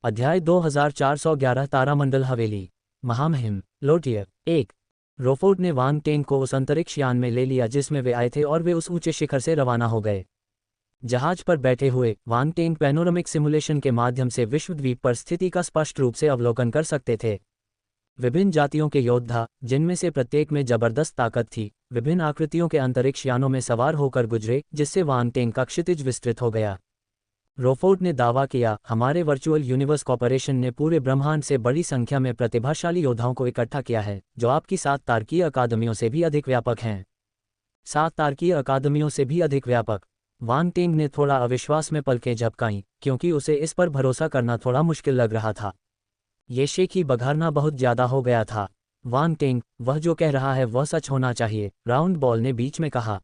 अध्याय 2411 तारामंडल हवेली। महामहिम लोटियर 1। रोफोर्ट ने वांग टेंग को उस अंतरिक्ष यान में ले लिया जिसमें वे आए थे और वे उस ऊंचे शिखर से रवाना हो गए। जहाज पर बैठे हुए वांग टेंग पैनोरामिक सिमुलेशन के माध्यम से विश्वद्वीप पर स्थिति का स्पष्ट रूप से अवलोकन कर सकते थे। विभिन्न जातियों के योद्धा, जिनमें से प्रत्येक में जबरदस्त ताकत थी, विभिन्न आकृतियों के अंतरिक्ष यानों में सवार होकर गुजरे, जिससे वांग टेंग का क्षितिज विस्तृत हो गया। रोफोर्ट ने दावा किया, हमारे वर्चुअल यूनिवर्स कॉर्पोरेशन ने पूरे ब्रह्मांड से बड़ी संख्या में प्रतिभाशाली योद्धाओं को इकट्ठा किया है, जो आपकी 7 तारकीय अकादमियों से भी अधिक व्यापक हैं। 7 तारकीय अकादमियों से भी अधिक व्यापक। वांग टेंग ने थोड़ा अविश्वास में पलकें झपकाईं, क्योंकि उसे इस पर भरोसा करना थोड़ा मुश्किल लग रहा था। ये शेखी बघारना बहुत ज्यादा हो गया था। वांग टेंग, वह जो कह रहा है वह सच होना चाहिए, राउंड बॉल ने बीच में कहा।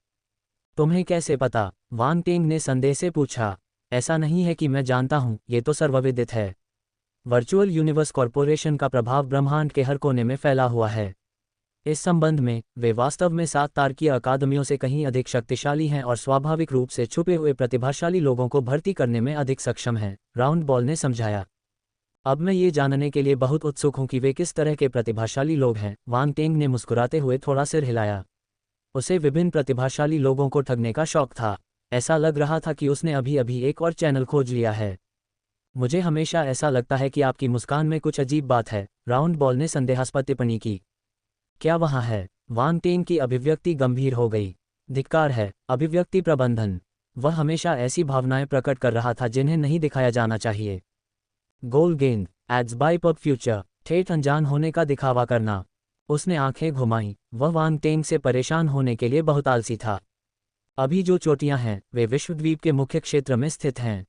तुम्हें कैसे पता? वांग टेंग ने संदेह से पूछा। ऐसा नहीं है कि मैं जानता हूं, ये तो सर्वविदित है। वर्चुअल यूनिवर्स कॉर्पोरेशन का प्रभाव ब्रह्मांड के हर कोने में फैला हुआ है। इस संबंध में वे वास्तव में 7 तारकीय अकादमियों से कहीं अधिक शक्तिशाली हैं और स्वाभाविक रूप से छुपे हुए प्रतिभाशाली लोगों को भर्ती करने में अधिक सक्षम हैं, राउंड बॉल ने समझाया। अब मैं ये जानने के लिए बहुत उत्सुक हूं कि वे किस तरह के प्रतिभाशाली लोग हैं, वांग टेंग ने मुस्कुराते हुए थोड़ा सिर हिलाया। उसे विभिन्न प्रतिभाशाली लोगों को ठगने का शौक था। ऐसा लग रहा था कि उसने अभी अभी एक और चैनल खोज लिया है। मुझे हमेशा ऐसा लगता है कि आपकी मुस्कान में कुछ अजीब बात है, राउंड बॉल ने संदेहास्पद टिप्पणी की। क्या वहाँ है? वांग टेंग की अभिव्यक्ति गंभीर हो गई। धिक्कार है, अभिव्यक्ति प्रबंधन। वह हमेशा ऐसी भावनाएं प्रकट कर रहा था जिन्हें नहीं दिखाया जाना चाहिए। गोल गेंद, एड्स बाय पब फ्यूचर, ठेठ अनजान होने का दिखावा करना। उसने आंखें घुमाईं। वह वांग टेंग से परेशान होने के लिए बहुत आलसी था। अभी जो चोटियां हैं, वे विश्वद्वीप के मुख्य क्षेत्र में स्थित हैं।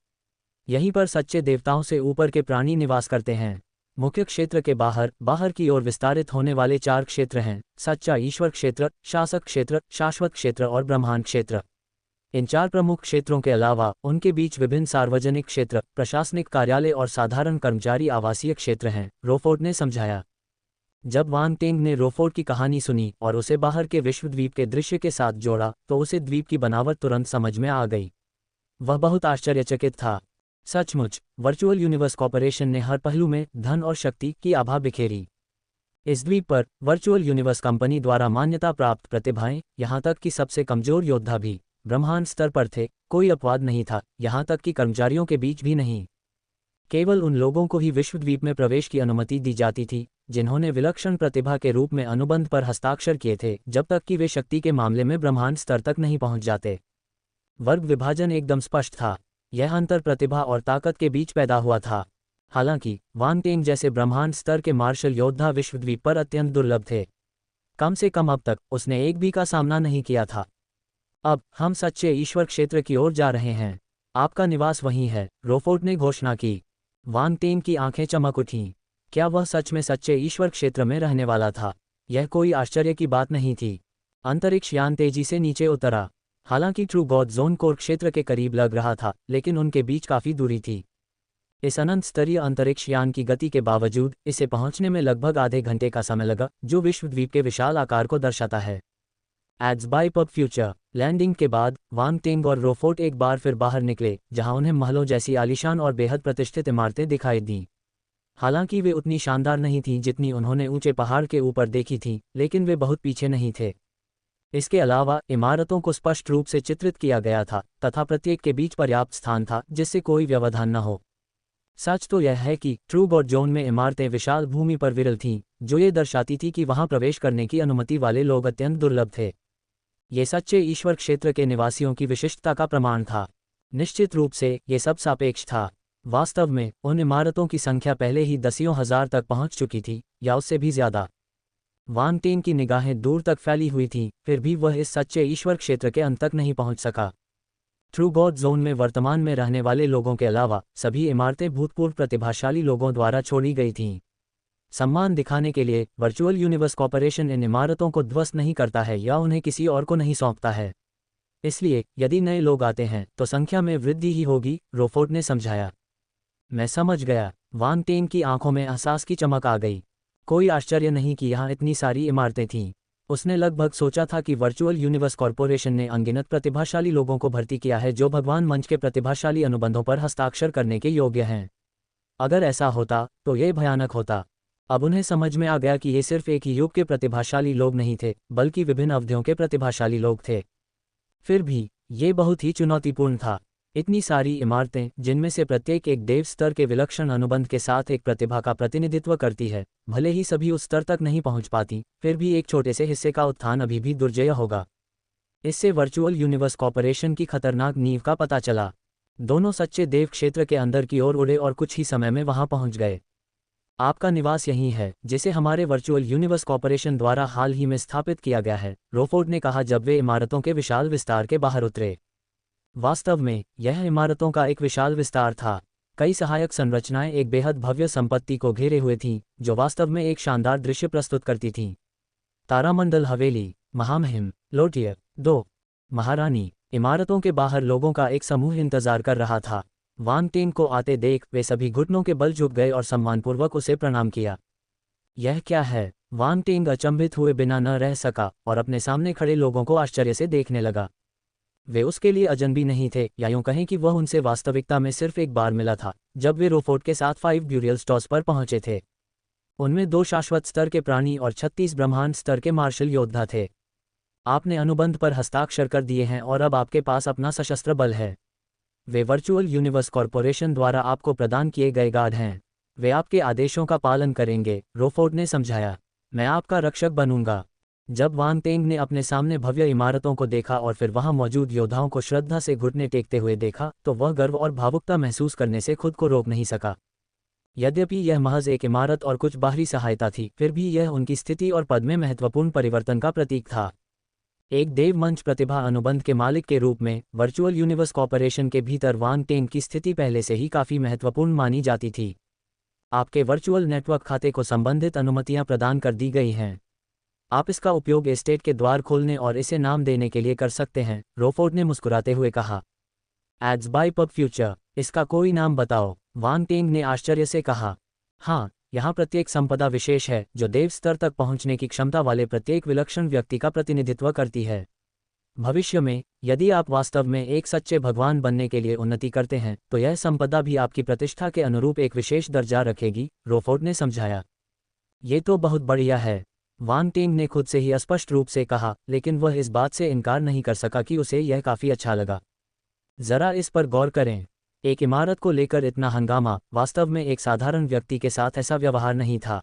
यहीं पर सच्चे देवताओं से ऊपर के प्राणी निवास करते हैं। मुख्य क्षेत्र के बाहर की ओर विस्तारित होने वाले 4 क्षेत्र हैं: सच्चा ईश्वर क्षेत्र, शासक क्षेत्र, शाश्वत क्षेत्र और ब्रह्मांड क्षेत्र। इन 4 प्रमुख क्षेत्रों के अलावा उनके बीच विभिन्न सार्वजनिक क्षेत्र, प्रशासनिक कार्यालय और साधारण कर्मचारी आवासीय क्षेत्र हैं, रोफोर्ट ने समझाया। जब वांग टेंग ने रोफोर्ट की कहानी सुनी और उसे बाहर के विश्वद्वीप के दृश्य के साथ जोड़ा, तो उसे द्वीप की बनावट तुरंत समझ में आ गई। वह बहुत आश्चर्यचकित था। सचमुच, वर्चुअल यूनिवर्स कॉर्पोरेशन ने हर पहलू में धन और शक्ति की आभा बिखेरी। इस द्वीप पर वर्चुअल यूनिवर्स कंपनी द्वारा मान्यता प्राप्त प्रतिभाएं, यहाँ तक कि सबसे कमजोर योद्धा भी ब्रह्मांड स्तर पर थे। कोई अपवाद नहीं था, यहाँ तक कि कर्मचारियों के बीच भी नहीं। केवल उन लोगों को ही विश्वद्वीप में प्रवेश की अनुमति दी जाती थी जिन्होंने विलक्षण प्रतिभा के रूप में अनुबंध पर हस्ताक्षर किए थे, जब तक कि वे शक्ति के मामले में ब्रह्मांड स्तर तक नहीं पहुंच जाते। वर्ग विभाजन एकदम स्पष्ट था। यह अंतर प्रतिभा और ताकत के बीच पैदा हुआ था। हालांकि वांग टेंग जैसे ब्रह्मांड स्तर के मार्शल योद्धा विश्वद्वीप पर अत्यंत दुर्लभ थे। कम से कम अब तक उसने एक भी का सामना नहीं किया था। अब हम सच्चे ईश्वर क्षेत्र की ओर जा रहे हैं। आपका निवास वहीं है, रोफोर्ट ने घोषणा की। वांग टेंग की आंखें चमक उठीं। क्या वह सच में सच्चे ईश्वर क्षेत्र में रहने वाला था? यह कोई आश्चर्य की बात नहीं थी। अंतरिक्ष यान तेजी से नीचे उतरा। हालांकि ट्रू गॉड जोन कोर क्षेत्र के करीब लग रहा था, लेकिन उनके बीच काफी दूरी थी। इस अनंत स्तरीय अंतरिक्ष यान की गति के बावजूद इसे पहुंचने में लगभग आधे घंटे का समय लगा, जो विश्वद्वीप के विशाल आकार को दर्शाता है। Ads by pub future. लैंडिंग के बाद वांग टेंग और रोफोर्ट एक बार फिर बाहर निकले, जहां उन्हें महलों जैसी आलीशान और बेहद प्रतिष्ठित इमारतें दिखाई दीं। हालांकि वे उतनी शानदार नहीं थीं जितनी उन्होंने ऊंचे पहाड़ के ऊपर देखी थीं, लेकिन वे बहुत पीछे नहीं थे। इसके अलावा इमारतों को स्पष्ट रूप से चित्रित किया गया था तथा प्रत्येक के बीच पर्याप्त स्थान था जिससे कोई व्यवधान न हो। सच तो यह है कि ट्रू गॉड जोन में इमारतें विशाल भूमि पर विरल थीं, जो ये दर्शाती थी कि वहां प्रवेश करने की अनुमति वाले लोग अत्यंत दुर्लभ थे। ये सच्चे ईश्वर क्षेत्र के निवासियों की विशिष्टता का प्रमाण था। निश्चित रूप से ये सब सापेक्ष था। वास्तव में उन इमारतों की संख्या पहले ही दसियों हजार तक पहुंच चुकी थी, या उससे भी ज्यादा। वांग टेंग की निगाहें दूर तक फैली हुई थीं, फिर भी वह इस सच्चे ईश्वर क्षेत्र के अंत तक नहीं पहुंच सका। ट्रू गॉड जोन में वर्तमान में रहने वाले लोगों के अलावा सभी इमारतें भूतपूर्व प्रतिभाशाली लोगों द्वारा छोड़ी गई थीं। सम्मान दिखाने के लिए वर्चुअल यूनिवर्स कॉर्पोरेशन इन इमारतों को ध्वस्त नहीं करता है या उन्हें किसी और को नहीं सौंपता है। इसलिए यदि नए लोग आते हैं तो संख्या में वृद्धि ही होगी, रोफोर्ट ने समझाया। मैं समझ गया। वांग टेंग की आंखों में एहसास की चमक आ गई। कोई आश्चर्य नहीं कि यहाँ इतनी सारी इमारतें थीं। उसने लगभग सोचा था कि वर्चुअल यूनिवर्स कॉर्पोरेशन ने अनगिनत प्रतिभाशाली लोगों को भर्ती किया है जो भगवान मंच के प्रतिभाशाली अनुबंधों पर हस्ताक्षर करने के योग्य हैं। अगर ऐसा होता तो ये भयानक होता। अब उन्हें समझ में आ गया कि ये सिर्फ एक ही युग के प्रतिभाशाली लोग नहीं थे, बल्कि विभिन्न अवधियों के प्रतिभाशाली लोग थे। फिर भी ये बहुत ही चुनौतीपूर्ण था। इतनी सारी इमारतें, जिनमें से प्रत्येक एक देव स्तर के विलक्षण अनुबंध के साथ एक प्रतिभा का प्रतिनिधित्व करती है, भले ही सभी उस स्तर तक नहीं पहुंच पाती, फिर भी एक छोटे से हिस्से का उत्थान अभी भी दुर्जय होगा। इससे वर्चुअल यूनिवर्स कॉर्पोरेशन की खतरनाक नींव का पता चला। दोनों सच्चे देव क्षेत्र के अंदर की ओर उड़े और कुछ ही समय में वहां पहुंच गए। आपका निवास यही है, जिसे हमारे वर्चुअल यूनिवर्स कॉर्पोरेशन द्वारा हाल ही में स्थापित किया गया है, रोफोर्ड ने कहा जब वे इमारतों के विशाल विस्तार के बाहर उतरे। वास्तव में यह इमारतों का एक विशाल विस्तार था। कई सहायक संरचनाएं एक बेहद भव्य संपत्ति को घेरे हुए थीं, जो वास्तव में एक शानदार दृश्य प्रस्तुत करती थीं। तारामंडल हवेली, महामहिम, लोटियर 2 महारानी। इमारतों के बाहर लोगों का एक समूह इंतजार कर रहा था। वांग टेंग को आते देख वे सभी घुटनों के बल झुक गए और सम्मानपूर्वक उसे प्रणाम किया। यह क्या है? वांग टेंग अचंभित हुए बिना न रह सका और अपने सामने खड़े लोगों को आश्चर्य से देखने लगा। वे उसके लिए अजनबी नहीं थे, या यूं कहें कि वह उनसे वास्तविकता में सिर्फ एक बार मिला था, जब वे रोफोर्ड के साथ 5 ब्यूरियल स्टॉर्स पर पहुंचे थे। उनमें 2 शाश्वत स्तर के प्राणी और 36 ब्रह्मांड स्तर के मार्शल योद्धा थे। आपने अनुबंध पर हस्ताक्षर कर दिए हैं और अब आपके पास अपना सशस्त्र बल है। वे वर्चुअल यूनिवर्स कॉर्पोरेशन द्वारा आपको प्रदान किए गए गार्ड हैं। वे आपके आदेशों का पालन करेंगे, रोफोर्ड ने समझाया। मैं आपका रक्षक बनूंगा। जब वांग टेंग ने अपने सामने भव्य इमारतों को देखा और फिर वहां मौजूद योद्धाओं को श्रद्धा से घुटने टेकते हुए देखा, तो वह गर्व और भावुकता महसूस करने से खुद को रोक नहीं सका। यद्यपि यह महज एक इमारत और कुछ बाहरी सहायता थी, फिर भी यह उनकी स्थिति और पद में महत्वपूर्ण परिवर्तन का प्रतीक था। एक देव मंच प्रतिभा अनुबंध के मालिक के रूप में वर्चुअल यूनिवर्स कॉर्पोरेशन के भीतर वांग टेंग की स्थिति पहले से ही काफ़ी महत्वपूर्ण मानी जाती थी। आपके वर्चुअल नेटवर्क खाते को संबंधित अनुमतियां प्रदान कर दी गई हैं। आप इसका उपयोग एस्टेट के द्वार खोलने और इसे नाम देने के लिए कर सकते हैं, रोफोर्ड ने मुस्कुराते हुए कहा। एड्स बाय पब फ्यूचर, इसका कोई नाम बताओ, वांग टेंग ने आश्चर्य से कहा। हाँ, यहाँ प्रत्येक संपदा विशेष है जो देव स्तर तक पहुँचने की क्षमता वाले प्रत्येक विलक्षण व्यक्ति का प्रतिनिधित्व करती है। भविष्य में यदि आप वास्तव में एक सच्चे भगवान बनने के लिए उन्नति करते हैं, तो यह संपदा भी आपकी प्रतिष्ठा के अनुरूप एक विशेष दर्जा रखेगी, रोफोर्ड ने समझाया। ये तो बहुत बढ़िया है, वांग टेंग ने खुद से ही स्पष्ट रूप से कहा, लेकिन वह इस बात से इनकार नहीं कर सका कि उसे यह काफ़ी अच्छा लगा। जरा इस पर गौर करें। एक इमारत को लेकर इतना हंगामा, वास्तव में एक साधारण व्यक्ति के साथ ऐसा व्यवहार नहीं था।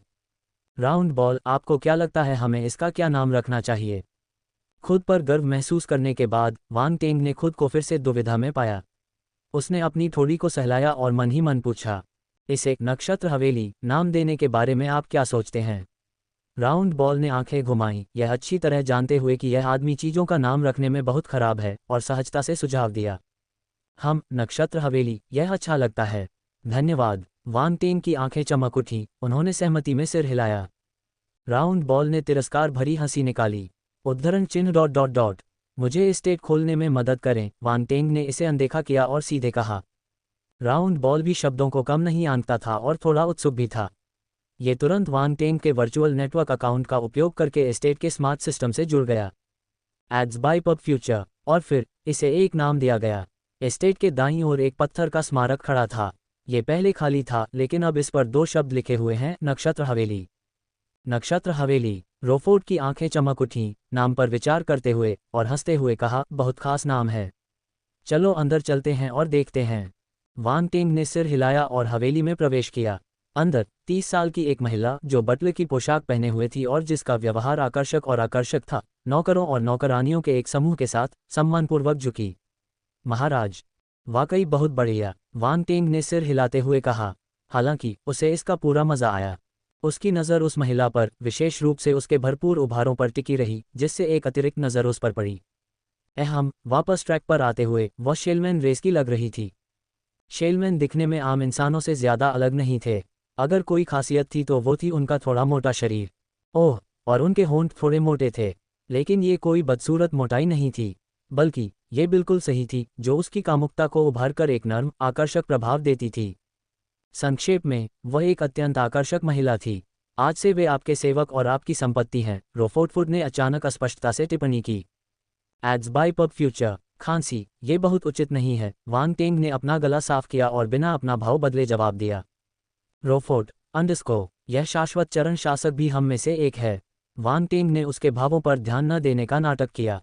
राउंड बॉल, आपको क्या लगता है हमें इसका क्या नाम रखना चाहिए? खुद पर गर्व महसूस करने के बाद वांग टेंग ने खुद को फिर से दुविधा में पाया। उसने अपनी थोड़ी को सहलाया और मन ही मन पूछा, इसे नक्षत्र हवेली नाम देने के बारे में आप क्या सोचते हैं? राउंड बॉल ने आंखें घुमाईं, यह अच्छी तरह जानते हुए कि यह आदमी चीज़ों का नाम रखने में बहुत खराब है, और सहजता से सुझाव दिया। हम नक्षत्र हवेली, यह अच्छा लगता है। धन्यवाद। वांग टेंग की आंखें चमक उठी, उन्होंने सहमति में सिर हिलाया। राउंड बॉल ने तिरस्कार भरी हंसी निकाली। उद्धरण चिन्ह ... मुझे एस्टेट खोलने में मदद करें, वांग टेंग ने इसे अनदेखा किया और सीधे कहा। राउंड बॉल भी शब्दों को कम नहीं आंकता था और थोड़ा उत्सुक भी था। ये तुरंत वांग टेंग के वर्चुअल नेटवर्क अकाउंट का उपयोग करके एस्टेट के स्मार्ट सिस्टम से जुड़ गया। एड्स बाय पब फ्यूचर, और फिर इसे एक नाम दिया गया। एस्टेट के दाईं ओर एक पत्थर का स्मारक खड़ा था। ये पहले खाली था, लेकिन अब इस पर 2 शब्द लिखे हुए हैं, नक्षत्र हवेली। नक्षत्र हवेली। रोफोर्ड की आंखें चमक उठीं, नाम पर विचार करते हुए, और हंसते हुए कहा, बहुत खास नाम है। चलो अंदर चलते हैं और देखते हैं। वांग टेंग ने सिर हिलाया और हवेली में प्रवेश किया। अंदर 30 साल की एक महिला, जो बटलर की पोशाक पहने हुए थी और जिसका व्यवहार आकर्षक और आकर्षक था, नौकरों और नौकरानियों के एक समूह के साथ सम्मानपूर्वक झुकी। महाराज, वाकई बहुत बढ़िया, वांग टेंग ने सिर हिलाते हुए कहा। हालांकि उसे इसका पूरा मजा आया। उसकी नज़र उस महिला पर, विशेष रूप से उसके भरपूर उभारों पर टिकी रही, जिससे एक अतिरिक्त नज़र उस पर पड़ी। हम वापस ट्रैक पर आते हुए, वह शेलमैन रेस की लग रही थी। शेलमैन दिखने में आम इंसानों से ज़्यादा अलग नहीं थे। अगर कोई खासियत थी तो वो थी उनका थोड़ा मोटा शरीर। ओह, और उनके होंठ थोड़े मोटे थे। लेकिन ये कोई बदसूरत मोटाई नहीं थी, बल्कि ये बिल्कुल सही थी, जो उसकी कामुकता को उभार कर एक नर्म, आकर्षक प्रभाव देती थी। संक्षेप में, वह एक अत्यंत आकर्षक महिला थी। आज से वे आपके सेवक और आपकी संपत्ति हैं, रोफोर्ड ने अचानक स्पष्टता से टिप्पणी की। एड्स बाय पब फ्यूचर, खांसी, ये बहुत उचित नहीं है, वांग टेंग ने अपना गला साफ किया और बिना अपना भाव बदले जवाब दिया। रोफोट अंडरस्को, यह शाश्वत चरण शासक भी हम में से एक है। वांग टेंग ने उसके भावों पर ध्यान न देने का नाटक किया।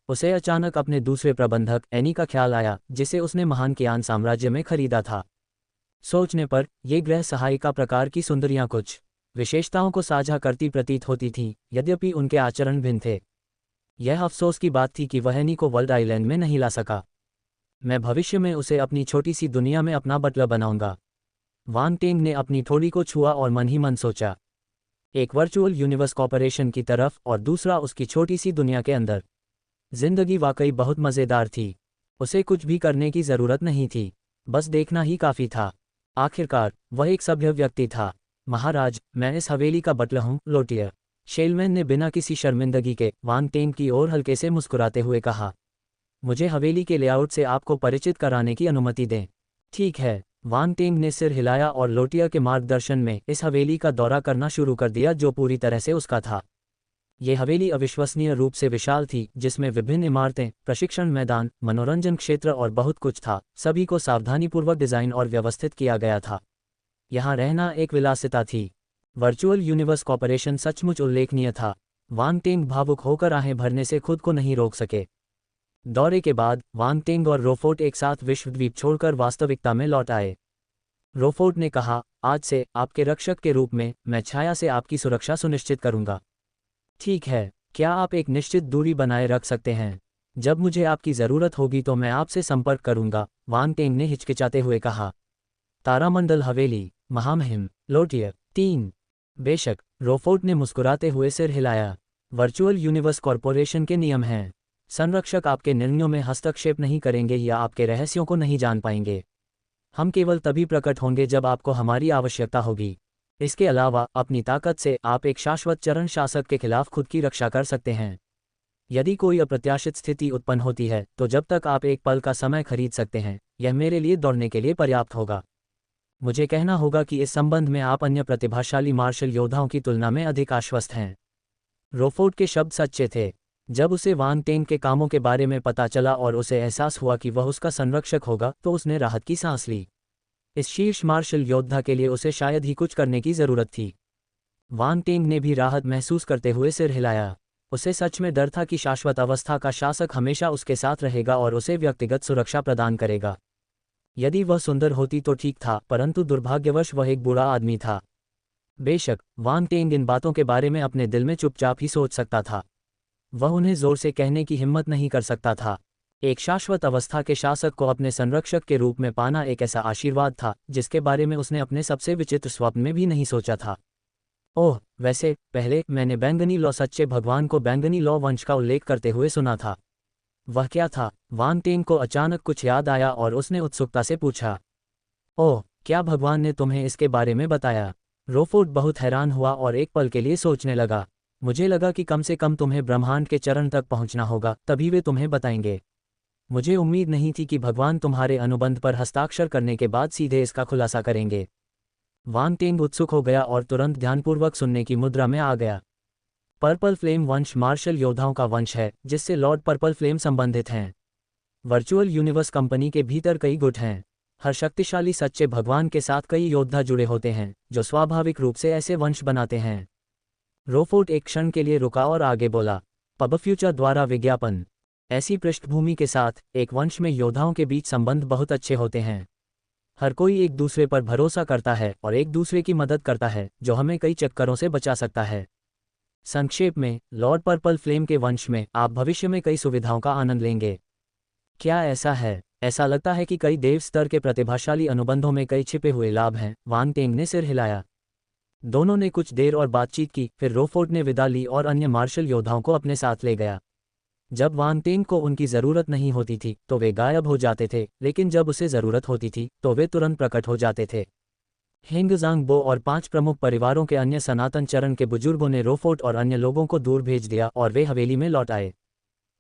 उसे अचानक अपने दूसरे प्रबंधक एनी का ख्याल आया, जिसे उसने महान कियान साम्राज्य में खरीदा था। सोचने पर ये गृह सहायिका प्रकार की सुंदरियां कुछ विशेषताओं को साझा करती प्रतीत होती थीं, यद्यपि उनके आचरण भिन्न थे। यह अफसोस की बात थी कि वह एनी को वर्ल्ड आइलैंड में नहीं ला सका। मैं भविष्य में उसे अपनी छोटी सी दुनिया में अपना बटलर बनाऊंगा। वांग टेंग ने अपनी ठोड़ी को छुआ और मन ही मन सोचा, एक वर्चुअल यूनिवर्स कॉर्पोरेशन की तरफ और दूसरा उसकी छोटी सी दुनिया के अंदर। जिंदगी वाकई बहुत मज़ेदार थी। उसे कुछ भी करने की ज़रूरत नहीं थी, बस देखना ही काफ़ी था। आखिरकार वह एक सभ्य व्यक्ति था। महाराज, मैं इस हवेली का बटलर हूँ, लोटियर। शेलमैन ने बिना किसी शर्मिंदगी के वांग टेंग की ओर हल्के से मुस्कुराते हुए कहा। मुझे हवेली के लेआउट से आपको परिचित कराने की अनुमति दें। ठीक है। वांग टेंग ने सिर हिलाया और लोटियर के मार्गदर्शन में इस हवेली का दौरा करना शुरू कर दिया, जो पूरी तरह से उसका था। ये हवेली अविश्वसनीय रूप से विशाल थी, जिसमें विभिन्न इमारतें, प्रशिक्षण मैदान, मनोरंजन क्षेत्र और बहुत कुछ था। सभी को सावधानीपूर्वक डिज़ाइन और व्यवस्थित किया गया था। यहाँ रहना एक विलासिता थी। वर्चुअल यूनिवर्स कॉर्पोरेशन सचमुच उल्लेखनीय था। वांग टेंग भावुक होकर आहें भरने से खुद को नहीं रोक सके। दौरे के बाद वांग टेंग और रोफोट एक साथ विश्वद्वीप छोड़कर वास्तविकता में लौट आए। रोफोट ने कहा, आज से आपके रक्षक के रूप में मैं छाया से आपकी सुरक्षा सुनिश्चित करूंगा। ठीक है, क्या आप एक निश्चित दूरी बनाए रख सकते हैं? जब मुझे आपकी ज़रूरत होगी तो मैं आपसे संपर्क करूंगा, वांग टेंग ने हिचकिचाते हुए कहा। तारामंडल हवेली, महामहिम लोटियर 3। बेशक, रोफोट ने मुस्कुराते हुए सिर हिलाया। वर्चुअल यूनिवर्स कॉर्पोरेशन के नियम हैं। संरक्षक आपके निर्णयों में हस्तक्षेप नहीं करेंगे या आपके रहस्यों को नहीं जान पाएंगे। हम केवल तभी प्रकट होंगे जब आपको हमारी आवश्यकता होगी। इसके अलावा अपनी ताकत से आप एक शाश्वत चरण शासक के खिलाफ खुद की रक्षा कर सकते हैं। यदि कोई अप्रत्याशित स्थिति उत्पन्न होती है तो जब तक आप एक पल का समय खरीद सकते हैं, यह मेरे लिए दौड़ने के लिए पर्याप्त होगा। मुझे कहना होगा कि इस संबंध में आप अन्य प्रतिभाशाली मार्शल योद्धाओं की तुलना में अधिक आश्वस्त हैं। रोफोट के शब्द सच्चे थे। जब उसे वांग टेंग के कामों के बारे में पता चला और उसे एहसास हुआ कि वह उसका संरक्षक होगा, तो उसने राहत की सांस ली। इस शीर्ष मार्शल योद्धा के लिए उसे शायद ही कुछ करने की ज़रूरत थी। वांग टेंग ने भी राहत महसूस करते हुए सिर हिलाया। उसे सच में डर था कि शाश्वत अवस्था का शासक हमेशा उसके साथ रहेगा और उसे व्यक्तिगत सुरक्षा प्रदान करेगा। यदि वह सुंदर होती तो ठीक था, परंतु दुर्भाग्यवश वह एक बुरा आदमी था। बेशक, वांग टेंग इन बातों के बारे में अपने दिल में चुपचाप ही सोच सकता था। वह उन्हें जोर से कहने की हिम्मत नहीं कर सकता था। एक शाश्वत अवस्था के शासक को अपने संरक्षक के रूप में पाना एक ऐसा आशीर्वाद था जिसके बारे में उसने अपने सबसे विचित्र स्वप्न में भी नहीं सोचा था। ओह, वैसे पहले मैंने बैंगनी लौ सच्चे भगवान को बैंगनी लौ वंश का उल्लेख करते हुए सुना था। वह क्या था? वांग टेंग को अचानक कुछ याद आया और उसने उत्सुकता से पूछा। ओह, क्या भगवान ने तुम्हें इसके बारे में बताया? रोफोट बहुत हैरान हुआ और एक पल के लिए सोचने लगा। मुझे लगा कि कम से कम तुम्हें ब्रह्मांड के चरण तक पहुंचना होगा, तभी वे तुम्हें बताएंगे। मुझे उम्मीद नहीं थी कि भगवान तुम्हारे अनुबंध पर हस्ताक्षर करने के बाद सीधे इसका खुलासा करेंगे। वांग टेंग उत्सुक हो गया और तुरंत ध्यानपूर्वक सुनने की मुद्रा में आ गया। पर्पल फ्लेम वंश मार्शल योद्धाओं का वंश है जिससे लॉर्ड पर्पल फ्लेम संबंधित हैं। वर्चुअल यूनिवर्स कंपनी के भीतर कई गुट हैं। हर शक्तिशाली सच्चे भगवान के साथ कई योद्धा जुड़े होते हैं जो स्वाभाविक रूप से ऐसे वंश बनाते हैं। रोफोट एक क्षण के लिए रुका और आगे बोला। पब फ्यूचर द्वारा विज्ञापन। ऐसी पृष्ठभूमि के साथ एक वंश में योद्धाओं के बीच संबंध बहुत अच्छे होते हैं। हर कोई एक दूसरे पर भरोसा करता है और एक दूसरे की मदद करता है, जो हमें कई चक्करों से बचा सकता है। संक्षेप में, लॉर्ड पर्पल फ्लेम के वंश में आप भविष्य में कई सुविधाओं का आनंद लेंगे। क्या ऐसा है? ऐसा लगता है कि कई देव स्तर के प्रतिभाशाली अनुबंधों में कई छिपे हुए लाभ हैं। वांग टेंग ने सिर हिलाया। दोनों ने कुछ देर और बातचीत की, फिर रोफोट ने विदा ली और अन्य मार्शल योद्धाओं को अपने साथ ले गया। जब वांग टेंग को उनकी ज़रूरत नहीं होती थी तो वे गायब हो जाते थे, लेकिन जब उसे ज़रूरत होती थी तो वे तुरंत प्रकट हो जाते थे। हेंगजांग बो और 5 प्रमुख परिवारों के अन्य सनातन चरण के बुजुर्गों ने रोफोट और अन्य लोगों को दूर भेज दिया और वे हवेली में लौट आए।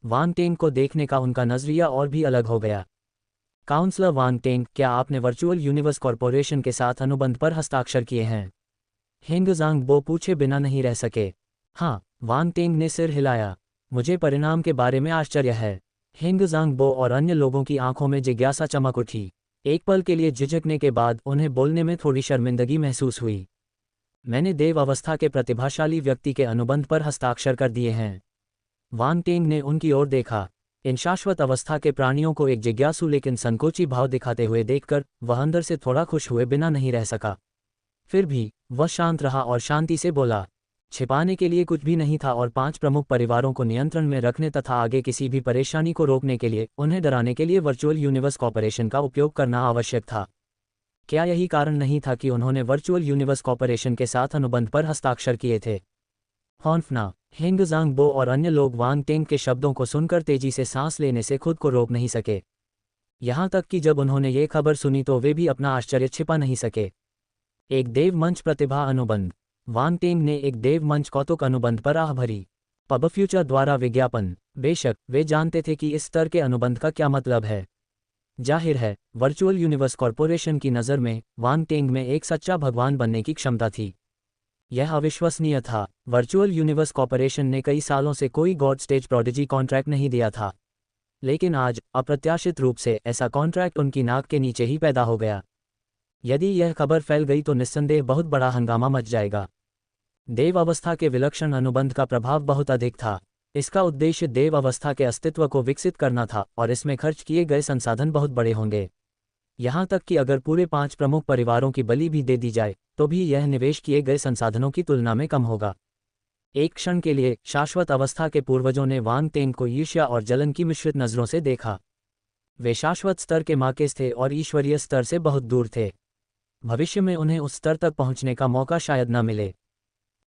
वांग टेंग को देखने का उनका नज़रिया और भी अलग हो गया। काउंसलर वांग टेंग, क्या आपने वर्चुअल यूनिवर्स कॉर्पोरेशन के साथ अनुबंध पर हस्ताक्षर किए हैं? हेंगजांग बो पूछे बिना नहीं रह सके। हाँ, वांग टेंग ने सिर हिलाया। मुझे परिणाम के बारे में आश्चर्य है। हेंगजांग बो और अन्य लोगों की आंखों में जिज्ञासा चमक उठी। एक पल के लिए झिझकने के बाद उन्हें बोलने में थोड़ी शर्मिंदगी महसूस हुई। मैंने देव अवस्था के प्रतिभाशाली व्यक्ति के अनुबंध पर हस्ताक्षर कर दिए हैं। वांग टेंग ने उनकी ओर देखा। इन शाश्वत अवस्था के प्राणियों को एक जिज्ञासु लेकिन संकोची भाव दिखाते हुए देखकर वह अंदर से थोड़ा खुश हुए बिना नहीं रह सका। फिर भी वह शांत रहा और शांति से बोला, छिपाने के लिए कुछ भी नहीं था और 5 प्रमुख परिवारों को नियंत्रण में रखने तथा आगे किसी भी परेशानी को रोकने के लिए उन्हें डराने के लिए वर्चुअल यूनिवर्स कॉर्पोरेशन का उपयोग करना आवश्यक था। क्या यही कारण नहीं था कि उन्होंने वर्चुअल यूनिवर्स कॉर्पोरेशन के साथ अनुबंध पर हस्ताक्षर किए थे? हॉन्फना, हेंगजांग बो और अन्य लोग वांग टेंग के शब्दों को सुनकर तेजी से सांस लेने से खुद को रोक नहीं सके। यहाँ तक कि जब उन्होंने ये खबर सुनी तो वे भी अपना आश्चर्य छिपा नहीं सके। एक देव मंच प्रतिभा अनुबंध। वांग टेंग ने एक देव मंच कौतुक अनुबंध पर आह भरी। पब फ्यूचर द्वारा विज्ञापन। बेशक वे जानते थे कि इस स्तर के अनुबंध का क्या मतलब है। जाहिर है, वर्चुअल यूनिवर्स कॉर्पोरेशन की नज़र में वांग टेंग में एक सच्चा भगवान बनने की क्षमता थी। यह अविश्वसनीय था। वर्चुअल यूनिवर्स कॉर्पोरेशन ने कई सालों से कोई गॉड स्टेज प्रोडिजी कॉन्ट्रैक्ट नहीं दिया था, लेकिन आज अप्रत्याशित रूप से ऐसा कॉन्ट्रैक्ट उनकी नाक के नीचे ही पैदा हो गया। यदि यह खबर फैल गई तो निस्संदेह बहुत बड़ा हंगामा मच जाएगा। देव अवस्था के विलक्षण अनुबंध का प्रभाव बहुत अधिक था। इसका उद्देश्य देव अवस्था के अस्तित्व को विकसित करना था और इसमें खर्च किए गए संसाधन बहुत बड़े होंगे। यहाँ तक कि अगर पूरे 5 प्रमुख परिवारों की बलि भी दे दी जाए तो भी यह निवेश किए गए संसाधनों की तुलना में कम होगा। एक क्षण के लिए शाश्वत अवस्था के पूर्वजों ने वांग टेंग को ईर्ष्या और जलन की मिश्रित नज़रों से देखा। वे शाश्वत स्तर के माकेस थे और ईश्वरीय स्तर से बहुत दूर थे। भविष्य में उन्हें उस स्तर तक पहुंचने का मौका शायद न मिले।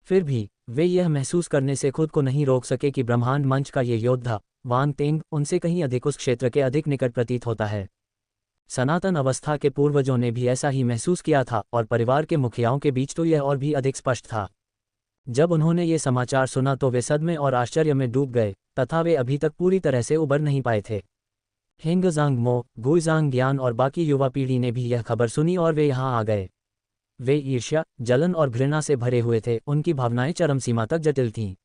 फिर भी वे यह महसूस करने से खुद को नहीं रोक सके कि ब्रह्मांड मंच का ये योद्धा वांग टेंग उनसे कहीं अधिक उस क्षेत्र के अधिक निकट प्रतीत होता है। सनातन अवस्था के पूर्वजों ने भी ऐसा ही महसूस किया था और परिवार के मुखियाओं के बीच तो यह और भी अधिक स्पष्ट था। जब उन्होंने ये समाचार सुना तो वे सदमे और आश्चर्य में डूब गए तथा वे अभी तक पूरी तरह से उबर नहीं पाए थे। हेंगजांग मो, गुइजांग ज्ञान और बाकी युवा पीढ़ी ने भी यह खबर सुनी और वे यहाँ आ गए। वे ईर्ष्या, जलन और घृणा से भरे हुए थे। उनकी भावनाएं चरम सीमा तक जटिल थीं।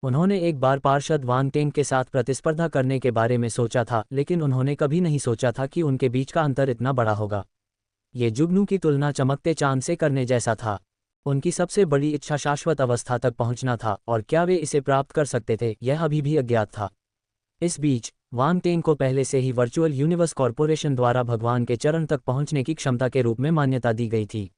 उन्होंने एक बार पार्षद वांग टेंग के साथ प्रतिस्पर्धा करने के बारे में सोचा था, लेकिन उन्होंने कभी नहीं सोचा था कि उनके बीच का अंतर इतना बड़ा होगा। ये जुगनू की तुलना चमकते चांद से करने जैसा था। उनकी सबसे बड़ी इच्छा शाश्वत अवस्था तक पहुंचना था और क्या वे इसे प्राप्त कर सकते थे यह अभी भी अज्ञात था। इस बीच वांग टेंग को पहले से ही वर्चुअल यूनिवर्स कॉर्पोरेशन द्वारा भगवान के चरण तक पहुंचने की क्षमता के रूप में मान्यता दी गई थी।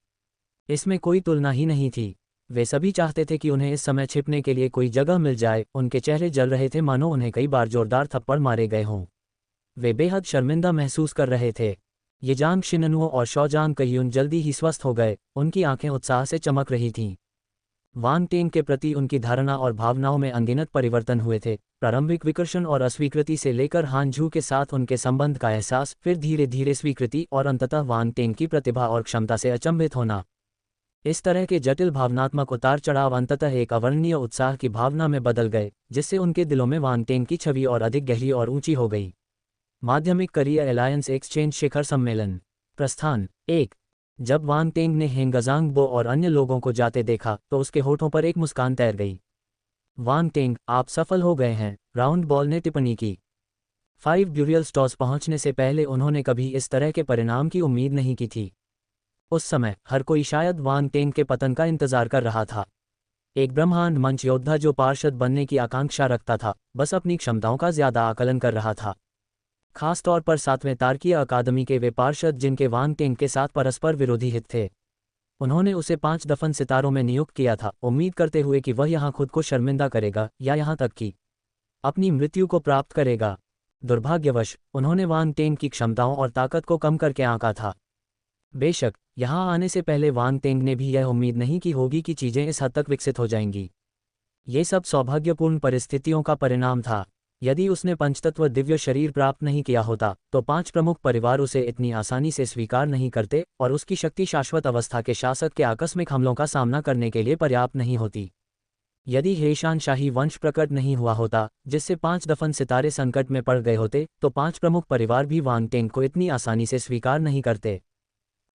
इसमें कोई तुलना ही नहीं थी। वे सभी चाहते थे कि उन्हें इस समय छिपने के लिए कोई जगह मिल जाए। उनके चेहरे जल रहे थे मानो उन्हें कई बार जोरदार थप्पड़ मारे गए हों। वे बेहद शर्मिंदा महसूस कर रहे थे। ये जांग शिननुओ और शौजांग कयुन जल्दी ही स्वस्थ हो गए। उनकी आंखें उत्साह से चमक रही थीं। वांग टेंग के प्रति उनकी धारणा और भावनाओं में अनगिनत परिवर्तन हुए थे। प्रारंभिक विकर्षण और अस्वीकृति से लेकर हान झू के साथ उनके संबंध का एहसास, फिर धीरे धीरे स्वीकृति और अंततः वांग टेंग की प्रतिभा और क्षमता से अचंभित होना। इस तरह के जटिल भावनात्मक उतार चढ़ाव अंततः एक अवर्णनीय उत्साह की भावना में बदल गए, जिससे उनके दिलों में वांग टेंग की छवि और अधिक गहरी और ऊंची हो गई। माध्यमिक करियर एलायंस एक्सचेंज शिखर सम्मेलन। प्रस्थान 1। जब वांग टेंग ने हेंगजांग बो और अन्य लोगों को जाते देखा तो उसके होठों पर एक मुस्कान तैर गई। वांग टेंग, आप सफल हो गए हैं, राउंड बॉल ने टिप्पणी की। 5 ड्यूरियल स्टॉर्स पहुंचने से पहले उन्होंने कभी इस तरह के परिणाम की उम्मीद नहीं की थी। उस समय हर कोई शायद वांग टेंग के पतन का इंतजार कर रहा था। एक ब्रह्मांड मंच योद्धा जो पार्षद बनने की आकांक्षा रखता था, बस अपनी क्षमताओं का ज्यादा आकलन कर रहा था। खास तौर पर 7वें तारकीय अकादमी के वे पार्षद जिनके वांग टेंग के साथ परस्पर विरोधी हित थे। उन्होंने उसे 5 दफन सितारों में नियुक्त किया था, उम्मीद करते हुए कि वह यहाँ खुद को शर्मिंदा करेगा या यहाँ तक कि अपनी मृत्यु को प्राप्त करेगा। दुर्भाग्यवश उन्होंने वांग टेंग की क्षमताओं और ताकत को कम करके आंका था। बेशक यहाँ आने से पहले वांग टेंग ने भी यह उम्मीद नहीं की होगी कि चीजें इस हद तक विकसित हो जाएंगी। ये सब सौभाग्यपूर्ण परिस्थितियों का परिणाम था। यदि उसने पंचतत्व दिव्य शरीर प्राप्त नहीं किया होता तो 5 प्रमुख परिवार उसे इतनी आसानी से स्वीकार नहीं करते और उसकी शक्ति शाश्वत अवस्था के शासक के आकस्मिक हमलों का सामना करने के लिए पर्याप्त नहीं होती। यदि हेशान शाही वंश प्रकट नहीं हुआ होता जिससे 5 दफन सितारे संकट में पड़ गए होते तो 5 प्रमुख परिवार भी वांग टेंग को इतनी आसानी से स्वीकार नहीं करते।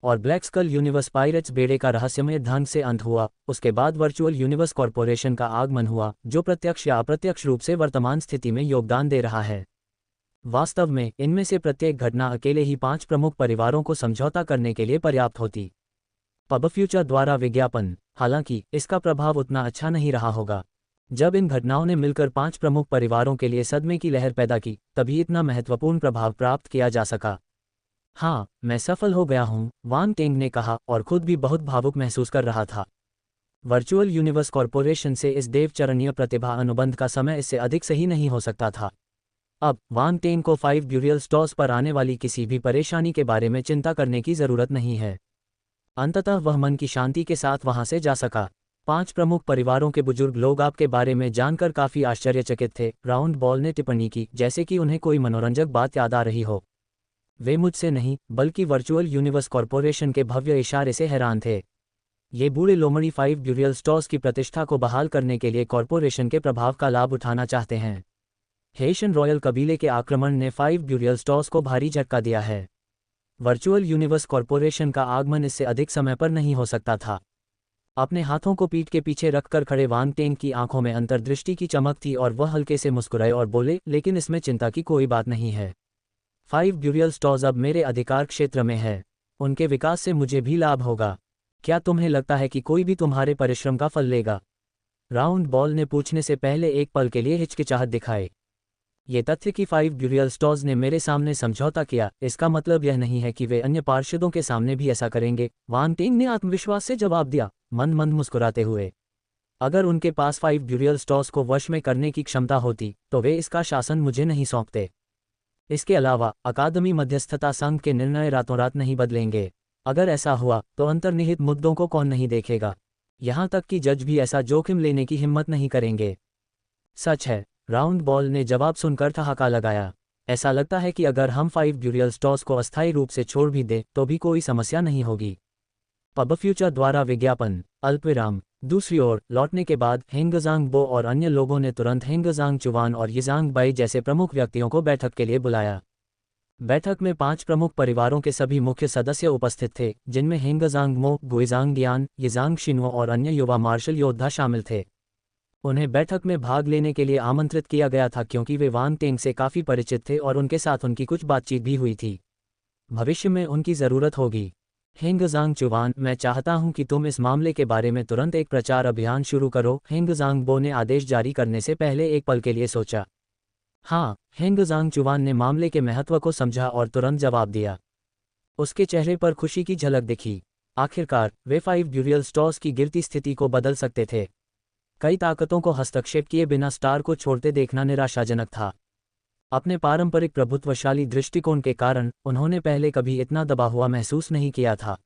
और ब्लैक स्कल यूनिवर्स पायरेट्स बेड़े का रहस्यमय ढंग से अंत हुआ। उसके बाद वर्चुअल यूनिवर्स कॉर्पोरेशन का आगमन हुआ, जो प्रत्यक्ष या अप्रत्यक्ष रूप से वर्तमान स्थिति में योगदान दे रहा है। वास्तव में इनमें से प्रत्येक घटना अकेले ही 5 प्रमुख परिवारों को समझौता करने के लिए पर्याप्त होती। पब फ्यूचर द्वारा विज्ञापन, हालांकि इसका प्रभाव उतना अच्छा नहीं रहा होगा। जब इन घटनाओं ने मिलकर 5 प्रमुख परिवारों के लिए सदमे की लहर पैदा की, तभी इतना महत्वपूर्ण प्रभाव प्राप्त किया जा सका। हाँ, मैं सफल हो गया हूँ, वांग टेंग ने कहा और खुद भी बहुत भावुक महसूस कर रहा था। वर्चुअल यूनिवर्स कॉरपोरेशन से इस देवचरणीय प्रतिभा अनुबंध का समय इससे अधिक सही नहीं हो सकता था। अब वांग टेंग को 5 ब्यूरियल स्टोर्स पर आने वाली किसी भी परेशानी के बारे में चिंता करने की जरूरत नहीं है। अंततः वह मन की शांति के साथ वहां से जा सका। 5 प्रमुख परिवारों के बुजुर्ग लोग आपके बारे में जानकर काफी आश्चर्यचकित थे, राउंड बॉल ने टिप्पणी की, जैसे कि उन्हें कोई मनोरंजक बात याद आ रही हो। वे मुझसे नहीं, बल्कि वर्चुअल यूनिवर्स कॉरपोरेशन के भव्य इशारे से हैरान थे। ये बूढ़े लोमड़ी 5 ब्यूरियल स्टोर्स की प्रतिष्ठा को बहाल करने के लिए कॉरपोरेशन के प्रभाव का लाभ उठाना चाहते हैं। हेशियन रॉयल कबीले के आक्रमण ने 5 ब्यूरियल स्टोर्स को भारी झटका दिया है। वर्चुअल यूनिवर्स कॉरपोरेशन का आगमन इससे अधिक समय पर नहीं हो सकता था। अपने हाथों को पीठ के पीछे रखकर खड़े वांग टेंग की आंखों में अंतर्दृष्टि की चमक थी और वह हल्के से मुस्कुराए और बोले, लेकिन इसमें चिंता की कोई बात नहीं है। 5 ब्यूरियल स्टोर्स अब मेरे अधिकार क्षेत्र में है। उनके विकास से मुझे भी लाभ होगा। क्या तुम्हें लगता है कि कोई भी तुम्हारे परिश्रम का फल लेगा? राउंड बॉल ने पूछने से पहले एक पल के लिए हिचकिचाहट दिखाए। ये तथ्य कि 5 ब्यूरियल स्टोर्स ने मेरे सामने समझौता किया, इसका मतलब यह नहीं है कि वे अन्य पार्षदों के सामने भी ऐसा करेंगे, वांग टेंग ने आत्मविश्वास से जवाब दिया, मंद मंद मुस्कुराते हुए। अगर उनके पास 5 ब्यूरियल स्टोर्स को वश में करने की क्षमता होती, तो वे इसका शासन मुझे नहीं सौंपते। इसके अलावा अकादमी मध्यस्थता संघ के निर्णय रातों रात नहीं बदलेंगे। अगर ऐसा हुआ तो अंतर्निहित मुद्दों को कौन नहीं देखेगा? यहां तक कि जज भी ऐसा जोखिम लेने की हिम्मत नहीं करेंगे। सच है, राउंड बॉल ने जवाब सुनकर ठहाका लगाया। ऐसा लगता है कि अगर हम 5 ब्यूरियल स्टोर्स को अस्थायी रूप से छोड़ भी दें तो भी कोई समस्या नहीं होगी। पब फ्यूचर द्वारा विज्ञापन, अल्पविराम। दूसरी ओर लौटने के बाद हेंगजांग बो और अन्य लोगों ने तुरंत हेंगजांग चुवान और यिजांग बाई जैसे प्रमुख व्यक्तियों को बैठक के लिए बुलाया। बैठक में 5 प्रमुख परिवारों के सभी मुख्य सदस्य उपस्थित थे, जिनमें हेंगजांग मो, गुइजांग डियान, यिजांग शिन्वो और अन्य युवा मार्शल योद्धा शामिल थे। उन्हें बैठक में भाग लेने के लिए आमंत्रित किया गया था क्योंकि वे वांग टेंग से काफ़ी परिचित थे और उनके साथ उनकी कुछ बातचीत भी हुई थी। भविष्य में उनकी ज़रूरत होगी। हेंगजांग चुवान, मैं चाहता हूं कि तुम इस मामले के बारे में तुरंत एक प्रचार अभियान शुरू करो। हेंगजांग बो ने आदेश जारी करने से पहले एक पल के लिए सोचा। हाँ, हेंगजांग चुवान ने मामले के महत्व को समझा और तुरंत जवाब दिया। उसके चेहरे पर खुशी की झलक दिखी। आखिरकार वे 5 ब्यूरियल स्टोर्स की गिरती स्थिति को बदल सकते थे। कई ताकतों को हस्तक्षेप किए बिना स्टार को छोड़ते देखना निराशाजनक था। अपने पारंपरिक प्रभुत्वशाली दृष्टिकोण के कारण उन्होंने पहले कभी इतना दबा हुआ महसूस नहीं किया था।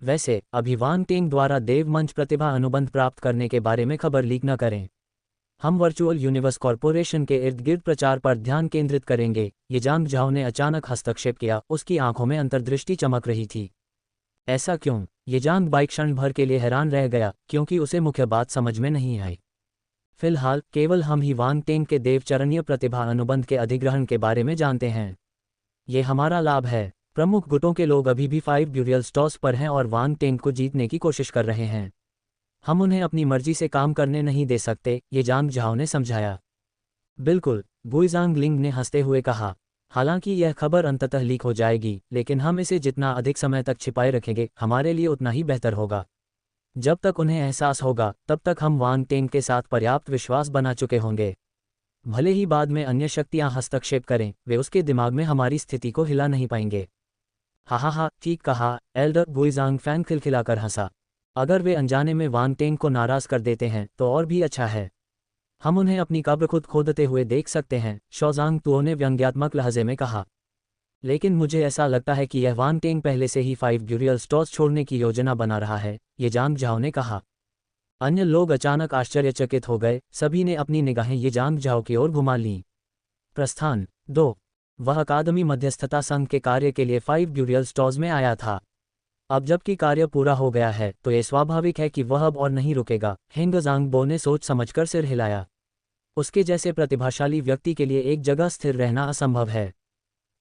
वैसे अभी वांग टेंग द्वारा देव मंच प्रतिभा अनुबंध प्राप्त करने के बारे में खबर लीक न करें। हम वर्चुअल यूनिवर्स कॉरपोरेशन के इर्द गिर्द प्रचार पर ध्यान केंद्रित करेंगे। यिजांग झाओ ने अचानक हस्तक्षेप किया, उसकी आंखों में अंतर्दृष्टि चमक रही थी। ऐसा क्यों? यिजांग बाई क्षण भर के लिए हैरान रह गया, क्योंकि उसे मुख्य बात समझ में नहीं आई। फिलहाल केवल हम ही वांग टेंग के देवचरणीय प्रतिभा अनुबंध के अधिग्रहण के बारे में जानते हैं। ये हमारा लाभ है। प्रमुख गुटों के लोग अभी भी 5 ब्यूरियल स्टोर्स पर हैं और वांग टेंग को जीतने की कोशिश कर रहे हैं। हम उन्हें अपनी मर्जी से काम करने नहीं दे सकते, यिजांग झाओ ने समझाया। बिल्कुल, गुइजांग लिंग ने हंसते हुए कहा। हालांकि यह खबर अंततः लीक हो जाएगी, लेकिन हम इसे जितना अधिक समय तक छिपाए रखेंगे, हमारे लिए उतना ही बेहतर होगा। जब तक उन्हें एहसास होगा, तब तक हम वांग टेंग के साथ पर्याप्त विश्वास बना चुके होंगे। भले ही बाद में अन्य शक्तियां हस्तक्षेप करें, वे उसके दिमाग में हमारी स्थिति को हिला नहीं पाएंगे। हा, ठीक कहा, एल्डर गुइजांग फैन खिलखिलाकर हंसा। अगर वे अनजाने में वांग टेंग को नाराज कर देते हैं तो और भी अच्छा है। हम उन्हें अपनी कब्र खुद खोदते हुए देख सकते हैं, शोजांग तुओ ने व्यंग्यात्मक लहजे में कहा। लेकिन मुझे ऐसा लगता है कि यह वांग टेंग पहले से ही 5 ब्यूरियल स्टोर्स छोड़ने की योजना बना रहा है, यिजांग झाओ ने कहा। अन्य लोग अचानक आश्चर्यचकित हो गए, सभी ने अपनी निगाहें यिजांग झाओ की ओर घुमा लीं। प्रस्थान 2। वह अकादमी मध्यस्थता संघ के कार्य के लिए 5 ब्यूरियल स्टोर्स में आया था। अब जबकि कार्य पूरा हो गया है तो ये स्वाभाविक है कि वह अब और नहीं रुकेगा। हेंगजांग बो ने सोच समझकर सिर हिलाया। उसके जैसे प्रतिभाशाली व्यक्ति के लिए एक जगह स्थिर रहना असंभव है।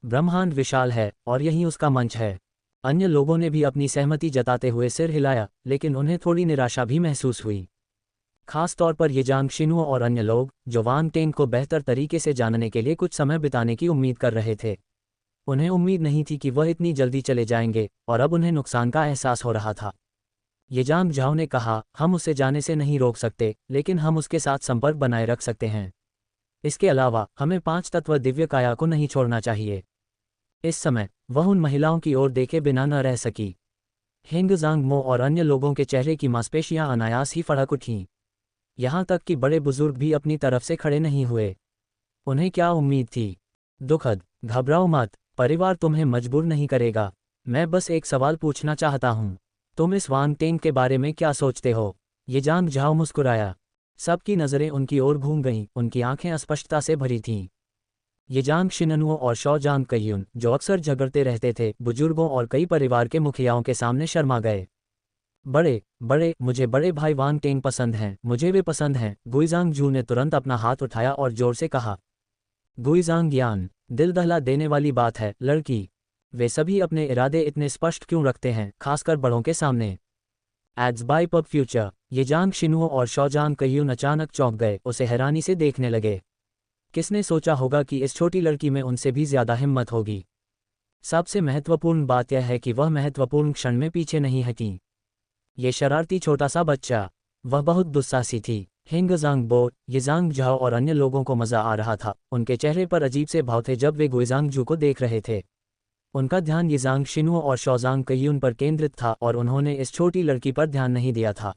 ब्रह्मांड विशाल है और यही उसका मंच है। अन्य लोगों ने भी अपनी सहमति जताते हुए सिर हिलाया, लेकिन उन्हें थोड़ी निराशा भी महसूस हुई। खास तौर पर ये जांग शिनुओ और अन्य लोग जो वांग टेंग को बेहतर तरीके से जानने के लिए कुछ समय बिताने की उम्मीद कर रहे थे। उन्हें उम्मीद नहीं थी कि वह इतनी जल्दी चले जाएंगे और अब उन्हें नुकसान का एहसास हो रहा था। ये जांग झाओ ने कहा, हम उसे जाने से नहीं रोक सकते, लेकिन हम उसके साथ संपर्क बनाए रख सकते हैं। इसके अलावा हमें 5 तत्व दिव्य काया को नहीं छोड़ना चाहिए। इस समय वह उन महिलाओं की ओर देखे बिना न रह सकी। हिंग जांग मो और अन्य लोगों के चेहरे की मांसपेशियां अनायास ही फड़क उठीं। यहाँ तक कि बड़े बुजुर्ग भी अपनी तरफ से खड़े नहीं हुए। उन्हें क्या उम्मीद थी? दुखद। घबराओ मत, परिवार तुम्हें मजबूर नहीं करेगा। मैं बस एक सवाल पूछना चाहता हूँ, तुम इस वांग टेंग के बारे में क्या सोचते हो? ये जांग झाओ मुस्कुराया। सबकी नज़रें उनकी ओर घूम गईं, उनकी आंखें अस्पष्टता से भरी थीं। ये जांग शिननुओ और शौ जांग कयुन, जो अक्सर झगड़ते रहते थे, बुजुर्गों और कई परिवार के मुखियाओं के सामने शर्मा गए। मुझे बड़े भाई वांग टेंग पसंद हैं, मुझे वे पसंद हैं। गुइजांग जू ने तुरंत अपना हाथ उठाया और जोर से कहा। गुइजांग यान, दिल दहला देने वाली बात है, लड़की। वे सभी अपने इरादे इतने स्पष्ट क्यों रखते हैं, खासकर बड़ों के सामने? Ads by pub future. ये जांग शिनुओ और शौ जांग कयुन अचानक चौंक गए, उसे हैरानी से देखने लगे। किसने सोचा होगा कि इस छोटी लड़की में उनसे भी ज्यादा हिम्मत होगी? सबसे महत्वपूर्ण बात यह है कि वह महत्वपूर्ण क्षण में पीछे नहीं हटी। ये शरारती छोटा सा बच्चा, वह बहुत दुस्साहसी थी। हिंग जांग बो, ये जांग झाओ और अन्य लोगों को मजा आ रहा था। उनके चेहरे पर अजीब से भाव थे जब वे गुइजांग जू को देख रहे थे। उनका ध्यान ये जांग शिनुओ और शौजांग कयुन पर केंद्रित था और उन्होंने इस छोटी लड़की पर ध्यान नहीं दिया था।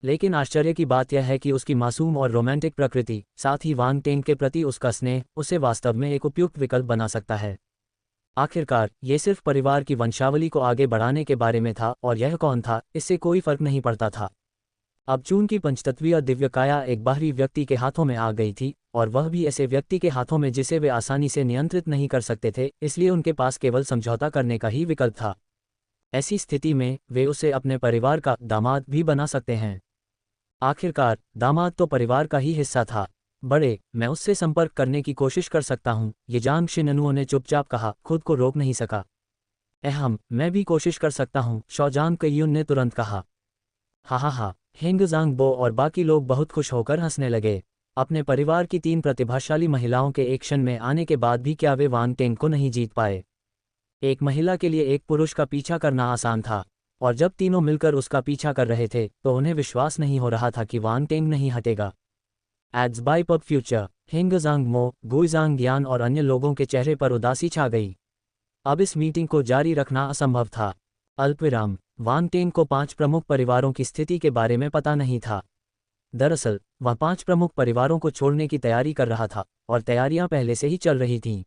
लेकिन आश्चर्य की बात यह है कि उसकी मासूम और रोमांटिक प्रकृति, साथ ही वांग टेंग के प्रति उसका स्नेह, उसे वास्तव में एक उपयुक्त विकल्प बना सकता है। आखिरकार ये सिर्फ परिवार की वंशावली को आगे बढ़ाने के बारे में था, और यह कौन था, इससे कोई फर्क नहीं पड़ता था। अब चूंकि पंचतत्वीय दिव्य काया एक बाहरी व्यक्ति के हाथों में आ गई थी, और वह भी ऐसे व्यक्ति के हाथों में जिसे वे आसानी से नियंत्रित नहीं कर सकते थे, इसलिए उनके पास केवल समझौता करने का ही विकल्प था। ऐसी स्थिति में वे उसे अपने परिवार का दामाद भी बना सकते हैं। आखिरकार दामाद तो परिवार का ही हिस्सा था। मैं उससे संपर्क करने की कोशिश कर सकता हूँ, ये जांग शिननुओ ने चुपचाप कहा, खुद को रोक नहीं सका। मैं भी कोशिश कर सकता हूँ, शौजांग कयुन ने तुरंत कहा। हा। हिंग जांग बो और बाकी लोग बहुत खुश होकर हंसने लगे। अपने परिवार की 3 प्रतिभाशाली महिलाओं के एक क्षण में आने के बाद भी क्या वे वांग टेंग को नहीं जीत पाए? एक महिला के लिए एक पुरुष का पीछा करना आसान था, और जब तीनों मिलकर उसका पीछा कर रहे थे तो उन्हें विश्वास नहीं हो रहा था कि वांग टेंग नहीं हटेगा। Ads by pub future. हिंग जांग मो, गुइजांग यान और अन्य लोगों के चेहरे पर उदासी छा गई। अब इस मीटिंग को जारी रखना असंभव था। अल्पविराम। वांग टेंग को 5 प्रमुख परिवारों की स्थिति के बारे में पता नहीं था। दरअसल वह 5 प्रमुख परिवारों को छोड़ने की तैयारी कर रहा था, और तैयारियां पहले से ही चल रही थीं।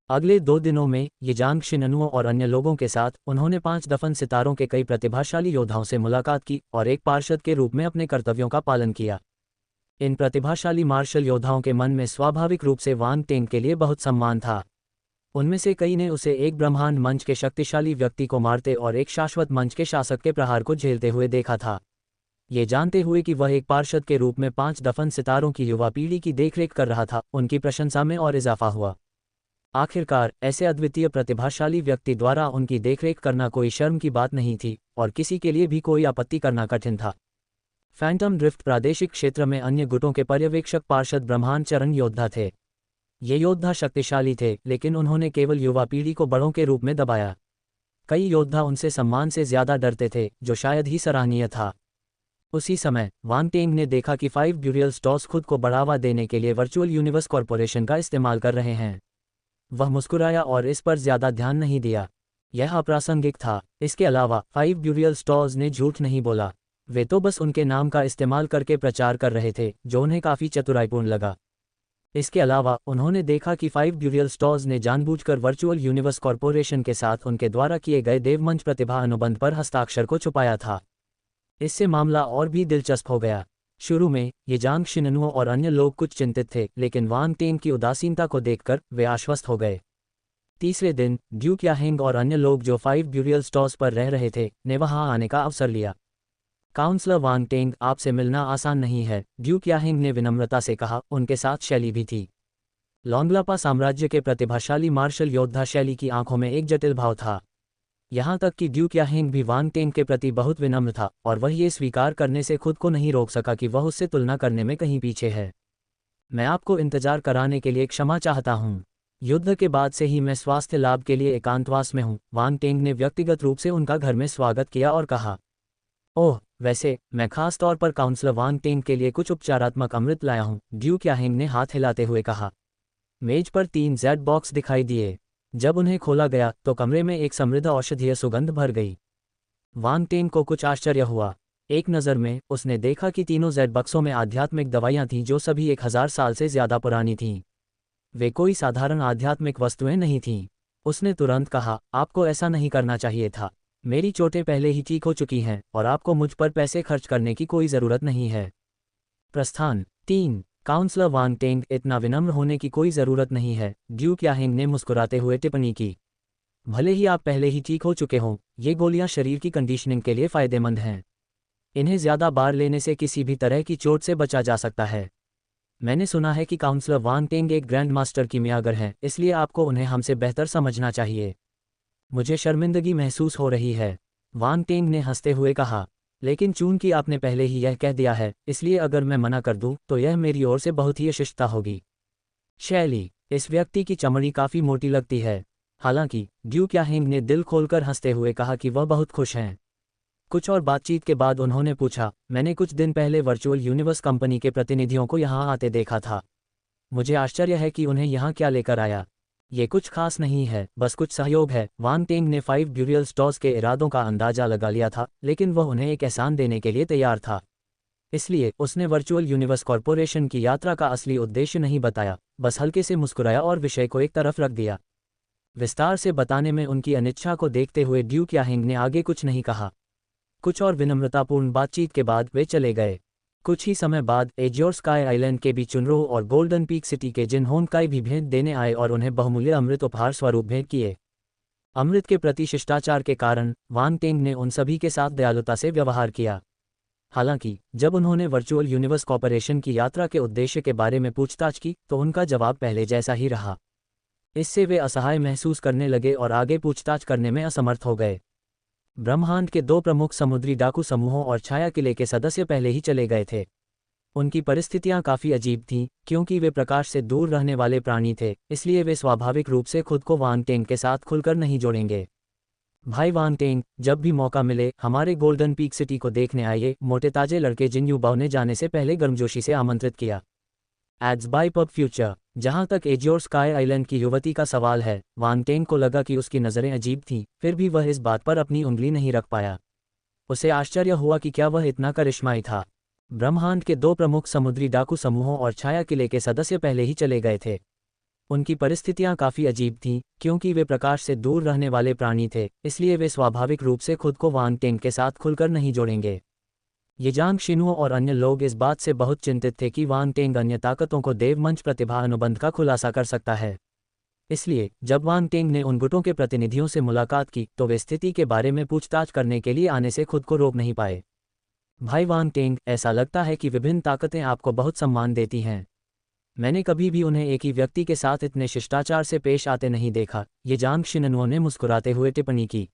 अगले 2 दिनों में ये जांग शिननुओ और अन्य लोगों के साथ उन्होंने 5 दफन सितारों के कई प्रतिभाशाली योद्धाओं से मुलाकात की और एक पार्षद के रूप में अपने कर्तव्यों का पालन किया। इन प्रतिभाशाली मार्शल योद्धाओं के मन में स्वाभाविक रूप से वांग टेंग के लिए बहुत सम्मान था। उनमें से कई ने उसे एक ब्रह्मांड मंच के शक्तिशाली व्यक्ति को मारते और एक शाश्वत मंच के शासक के प्रहार को झेलते हुए देखा था। ये जानते हुए कि वह एक पार्षद के रूप में 5 दफन सितारों की युवा पीढ़ी की देखरेख कर रहा था, उनकी प्रशंसा में और इजाफा हुआ। आखिरकार ऐसे अद्वितीय प्रतिभाशाली व्यक्ति द्वारा उनकी देखरेख करना कोई शर्म की बात नहीं थी, और किसी के लिए भी कोई आपत्ति करना कठिन था। फैंटम ड्रिफ्ट प्रादेशिक क्षेत्र में अन्य गुटों के पर्यवेक्षक पार्षद ब्रह्मांड चरण योद्धा थे। ये योद्धा शक्तिशाली थे, लेकिन उन्होंने केवल युवा पीढ़ी को बड़ों के रूप में दबाया। कई योद्धा उनसे सम्मान से ज्यादा डरते थे, जो शायद ही सराहनीय था। उसी समय वांग टेंग ने देखा कि 5 ब्यूरियल स्टॉर्स खुद को बढ़ावा देने के लिए वर्चुअल यूनिवर्स कॉरपोरेशन का इस्तेमाल कर रहे हैं। वह मुस्कुराया और इस पर ज्यादा ध्यान नहीं दिया। यह अप्रासंगिक था। इसके अलावा 5 ब्यूरियल स्टॉर्स ने झूठ नहीं बोला। वे तो बस उनके नाम का इस्तेमाल करके प्रचार कर रहे थे, जो उन्हें काफी चतुराईपूर्ण लगा। इसके अलावा उन्होंने देखा कि 5 ब्यूरियल स्टॉर्स ने जानबूझकर वर्चुअल यूनिवर्स कॉरपोरेशन के साथ उनके द्वारा किए गए देवमंच प्रतिभा अनुबंध पर हस्ताक्षर को छुपाया था। इससे मामला और भी दिलचस्प हो गया। शुरू में ये जांग शिननुओ और अन्य लोग कुछ चिंतित थे, लेकिन वांग टेंग की उदासीनता को देखकर वे आश्वस्त हो गए। तीसरे दिन ड्यूक याहिंग और अन्य लोग जो 5 ब्यूरियल स्टॉर्स पर रह रहे थे, ने वहां आने का अवसर लिया। काउंसलर वांग टेंग, आपसे मिलना आसान नहीं है, ड्यूक याहिंग ने विनम्रता से कहा। उनके साथ शैली भी थी। लोंगलापा साम्राज्य के प्रतिभाशाली मार्शल योद्धा शैली की आंखों में एक जटिल भाव था। यहाँ तक कि ड्यू क्याहिंग भी वांग टेंग के प्रति बहुत विनम्र था और वह ये स्वीकार करने से खुद को नहीं रोक सका कि वह उससे तुलना करने में कहीं पीछे है। मैं आपको इंतजार कराने के लिए क्षमा चाहता हूँ। युद्ध के बाद से ही मैं स्वास्थ्य लाभ के लिए एकांतवास में हूँ। वांग टेंग ने व्यक्तिगत रूप से उनका घर में स्वागत किया और कहा, ओह, वैसे मैं खास तौर पर काउंसलर वांग टेंग के लिए कुछ उपचारात्मक अमृत लाया हूँ, ड्यू क्याहिंग ने हाथ हिलाते हुए कहा। मेज पर 3 जेड बॉक्स दिखाई दिए। जब उन्हें खोला गया तो कमरे में एक समृद्ध औषधीय सुगंध भर गई। वांग टेंग को कुछ आश्चर्य हुआ। एक नज़र में उसने देखा कि तीनों जेड बक्सों में आध्यात्मिक दवाइयाँ थीं जो सभी 1000 साल से ज़्यादा पुरानी थीं। वे कोई साधारण आध्यात्मिक वस्तुएं नहीं थीं। उसने तुरंत कहा, आपको ऐसा नहीं करना चाहिए था। मेरी चोटें पहले ही ठीक हो चुकी हैं और आपको मुझ पर पैसे खर्च करने की कोई ज़रूरत नहीं है। प्रस्थान 3। काउंसलर वांग टेंग, इतना विनम्र होने की कोई ज़रूरत नहीं है, ड्यू क्याहिंग ने मुस्कुराते हुए टिप्पणी की। भले ही आप पहले ही ठीक हो चुके हों, ये गोलियां शरीर की कंडीशनिंग के लिए फ़ायदेमंद हैं। इन्हें ज़्यादा बार लेने से किसी भी तरह की चोट से बचा जा सकता है। मैंने सुना है कि काउंसलर वांग टेंग एक ग्रैंड मास्टर कीमियागर हैं, इसलिए आपको उन्हें हमसे बेहतर समझना चाहिए। मुझे शर्मिंदगी महसूस हो रही है, वांग टेंग ने हंसते हुए कहा। लेकिन चूंकि आपने पहले ही यह कह दिया है, इसलिए अगर मैं मना कर दूं तो यह मेरी ओर से बहुत ही अशिष्टता होगी। शैली, इस व्यक्ति की चमड़ी काफ़ी मोटी लगती है। हालांकि ड्यू क्याहिंग ने दिल खोलकर हंसते हुए कहा कि वह बहुत खुश हैं। कुछ और बातचीत के बाद उन्होंने पूछा, मैंने कुछ दिन पहले वर्चुअल यूनिवर्स कंपनी के प्रतिनिधियों को यहाँ आते देखा था। मुझे आश्चर्य है कि उन्हें यहाँ क्या लेकर आया। ये कुछ खास नहीं है, बस कुछ सहयोग है। वांग टेंग ने 5 ब्यूरियल स्टॉर्स के इरादों का अंदाजा लगा लिया था, लेकिन वह उन्हें एक एहसान देने के लिए तैयार था। इसलिए उसने वर्चुअल यूनिवर्स कॉरपोरेशन की यात्रा का असली उद्देश्य नहीं बताया, बस हल्के से मुस्कुराया और विषय को एक तरफ रख दिया। विस्तार से बताने में उनकी अनिच्छा को देखते हुए ड्यू क्याहिंग ने आगे कुछ नहीं कहा। कुछ और विनम्रतापूर्ण बातचीत के बाद वे चले गए। कुछ ही समय बाद एज्योर स्काई आइलैंड के बीच चुनरो और गोल्डन पीक सिटी के जिन होनकाई भी भेंट देने आए और उन्हें बहुमूल्य अमृत उपहार स्वरूप भेंट किए। अमृत के प्रति शिष्टाचार के कारण वांग टेंग ने उन सभी के साथ दयालुता से व्यवहार किया। हालांकि जब उन्होंने वर्चुअल यूनिवर्स कॉरपोरेशन की यात्रा के उद्देश्य के बारे में पूछताछ की तो उनका जवाब पहले जैसा ही रहा। इससे वे असहाय महसूस करने लगे और आगे पूछताछ करने में असमर्थ हो गए। ब्रह्मांड के 2 प्रमुख समुद्री डाकू समूहों और छाया किले के सदस्य पहले ही चले गए थे। उनकी परिस्थितियां काफ़ी अजीब थीं, क्योंकि वे प्रकाश से दूर रहने वाले प्राणी थे, इसलिए वे स्वाभाविक रूप से खुद को वांग टेंग के साथ खुलकर नहीं जोड़ेंगे। भाई वांग टेंग, जब भी मौका मिले हमारे गोल्डन पीक सिटी को देखने आइए, मोटे ताजे लड़के जिन युवाओं ने जाने से पहले गर्मजोशी से आमंत्रित किया। Ads by pub future. जहां तक एज्योर स्काई आइलैंड की युवती का सवाल है, वांग टेंग को लगा कि उसकी नज़रें अजीब थीं, फिर भी वह इस बात पर अपनी उंगली नहीं रख पाया। उसे आश्चर्य हुआ कि क्या वह इतना करिश्माई था। ब्रह्मांड के 2 प्रमुख समुद्री डाकू समूहों और छाया किले के सदस्य पहले ही चले गए थे। उनकी परिस्थितियां काफ़ी अजीब थीं, क्योंकि वे प्रकाश से दूर रहने वाले प्राणी थे, इसलिए वे स्वाभाविक रूप से खुद को वांग टेंग के साथ खुलकर नहीं जोड़ेंगे। ये जांग शिनुओ और अन्य लोग इस बात से बहुत चिंतित थे कि वांग टेंग अन्य ताकतों को देवमंच प्रतिभा अनुबंध का खुलासा कर सकता है। इसलिए जब वांग टेंग ने उन गुटों के प्रतिनिधियों से मुलाकात की तो वे स्थिति के बारे में पूछताछ करने के लिए आने से खुद को रोक नहीं पाए। भाई वांग टेंग, ऐसा लगता है कि विभिन्न ताकतें आपको बहुत सम्मान देती हैं। मैंने कभी भी उन्हें एक ही व्यक्ति के साथ इतने शिष्टाचार से पेश आते नहीं देखा, ये जांग शिननुओं ने मुस्कुराते हुए टिप्पणी की।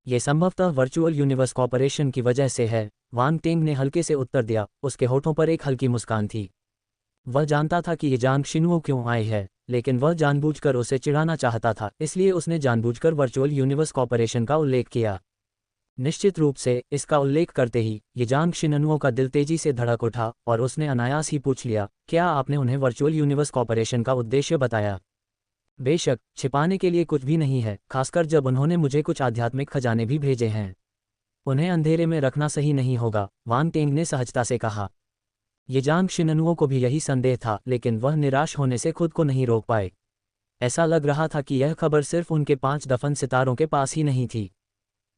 ये संभवतः वर्चुअल यूनिवर्स कॉरपोरेशन की वजह से है, वांग टेंग ने हल्के से उत्तर दिया। उसके होठों पर एक हल्की मुस्कान थी। वह जानता था कि ये जांग शिनुओ क्यों आई है, लेकिन वह जानबूझकर उसे चिढ़ाना चाहता था, इसलिए उसने जानबूझकर वर्चुअल यूनिवर्स कॉरपोरेशन का उल्लेख किया। निश्चित रूप से इसका उल्लेख करते ही ये जांग शिननुओं का दिल तेजी से धड़क उठा और उसने अनायास ही पूछ लिया, क्या आपने उन्हें वर्चुअल यूनिवर्स कॉरपोरेशन का उद्देश्य बताया? बेशक, छिपाने के लिए कुछ भी नहीं है, खासकर जब उन्होंने मुझे कुछ आध्यात्मिक खजाने भी भेजे हैं। उन्हें अंधेरे में रखना सही नहीं होगा, वांग टेंग ने सहजता से कहा। ये जांग शिननुओं को भी यही संदेह था, लेकिन वह निराश होने से खुद को नहीं रोक पाए। ऐसा लग रहा था कि यह खबर सिर्फ उनके 5 दफन सितारों के पास ही नहीं थी।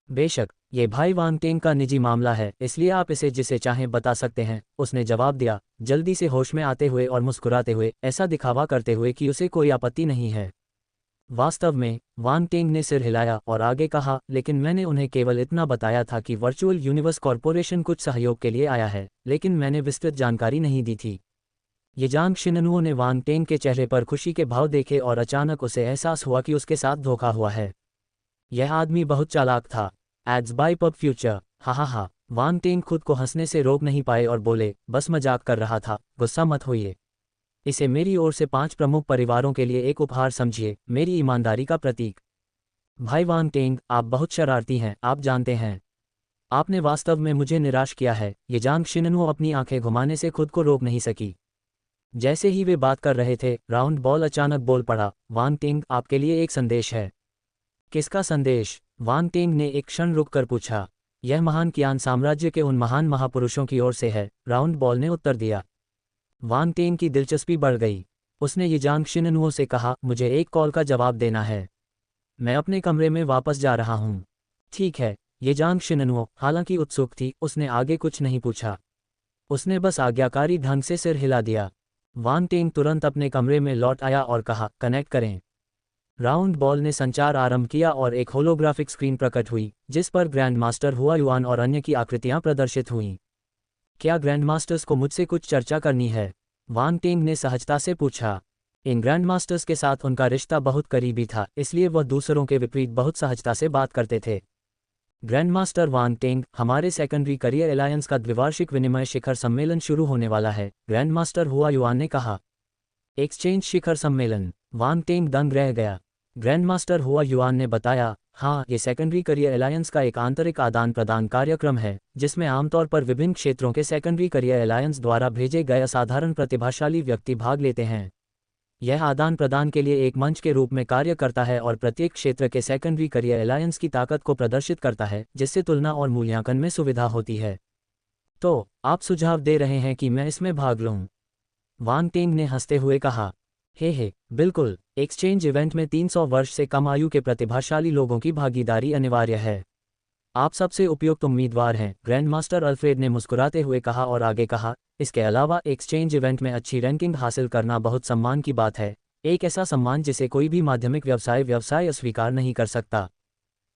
बेशक, ये भाई वांग टेंग का निजी मामला है, इसलिए आप इसे जिसे चाहें बता सकते हैं, उसने जवाब दिया, जल्दी से होश में आते हुए और मुस्कुराते हुए, ऐसा दिखावा करते हुए कि उसे कोई आपत्ति नहीं है। वास्तव में, वांग टेंग ने सिर हिलाया और आगे कहा, लेकिन मैंने उन्हें केवल इतना बताया था कि वर्चुअल यूनिवर्स कॉरपोरेशन कुछ सहयोग के लिए आया है, लेकिन मैंने विस्तृत जानकारी नहीं दी थी। ये जांग शिननुओं ने वांग टेंग के चेहरे पर खुशी के भाव देखे और अचानक उसे एहसास हुआ कि उसके साथ धोखा हुआ है। यह आदमी बहुत चालाक था। एड्स बाय पब फ्यूचर, हा। वांग टेंग खुद को हंसने से रोक नहीं पाए और बोले, बस मजाक कर रहा था, गुस्सा मत होइए। इसे मेरी ओर से 5 प्रमुख परिवारों के लिए एक उपहार समझिए, मेरी ईमानदारी का प्रतीक। भाई वांग टेंग, आप बहुत शरारती हैं, आप जानते हैं। आपने वास्तव में मुझे निराश किया है। ये जांग शिननुओ अपनी आंखें घुमाने से खुद को रोक नहीं सकी। जैसे ही वे बात कर रहे थे, राउंड बॉल अचानक बोल पड़ा, वांग टेंग, आपके लिए एक संदेश है। किसका संदेश? वांग टेंग ने एक क्षण रुककर पूछा। यह महान कियान साम्राज्य के उन महान महापुरुषों की ओर से है, राउंड बॉल ने उत्तर दिया। वांग टेंग की दिलचस्पी बढ़ गई। उसने यिजांग शिननुओ से कहा, मुझे एक कॉल का जवाब देना है। मैं अपने कमरे में वापस जा रहा हूँ। ठीक है। यिजांग शिननुओ हालांकि उत्सुक थी, उसने आगे कुछ नहीं पूछा। उसने बस आज्ञाकारी ढंग से सिर हिला दिया। वांग टेंग तुरंत अपने कमरे में लौट आया और कहा, कनेक्ट करें। राउंड बॉल ने संचार आरंभ किया और एक होलोग्राफिक स्क्रीन प्रकट हुई, जिस पर ग्रैंड मास्टर हुआ युआन और अन्य की आकृतियां प्रदर्शित हुईं। क्या ग्रैंड मास्टर्स को मुझसे कुछ चर्चा करनी है? वांग टेंग ने सहजता से पूछा। इन ग्रैंड मास्टर्स के साथ उनका रिश्ता बहुत करीबी था, इसलिए वह दूसरों के विपरीत बहुत सहजता से बात करते थे। ग्रैंड मास्टर वांग टेंग, हमारे सेकेंडरी करियर एलायंस का द्विवार्षिक विनिमय शिखर सम्मेलन शुरू होने वाला है, ग्रैंड मास्टर हुआ युआन ने कहा। एक्सचेंज शिखर सम्मेलन? वांग टेंग दंग रह गया। ग्रैंड मास्टर हुआ युआन ने बताया, हाँ, ये सेकेंडरी करियर एलायंस का एक आंतरिक आदान प्रदान कार्यक्रम है, जिसमें आमतौर पर विभिन्न क्षेत्रों के सेकेंडरी करियर एलायंस द्वारा भेजे गए असाधारण प्रतिभाशाली व्यक्ति भाग लेते हैं। यह आदान प्रदान के लिए एक मंच के रूप में कार्य करता है और प्रत्येक क्षेत्र के सेकेंडरी करियर एलायंस की ताकत को प्रदर्शित करता है, जिससे तुलना और मूल्यांकन में सुविधा होती है। तो आप सुझाव दे रहे हैं कि मैं इसमें भाग लूं? वांग टेंग ने हंसते हुए कहा। हे, बिल्कुल। एक्सचेंज इवेंट में 300 वर्ष से कम आयु के प्रतिभाशाली लोगों की भागीदारी अनिवार्य है। आप सबसे उपयुक्त उम्मीदवार हैं, ग्रैंड मास्टर अल्फ्रेड ने मुस्कुराते हुए कहा और आगे कहा, इसके अलावा एक्सचेंज इवेंट में अच्छी रैंकिंग हासिल करना बहुत सम्मान की बात है, एक ऐसा सम्मान जिसे कोई भी माध्यमिक व्यवसाय अस्वीकार नहीं कर सकता।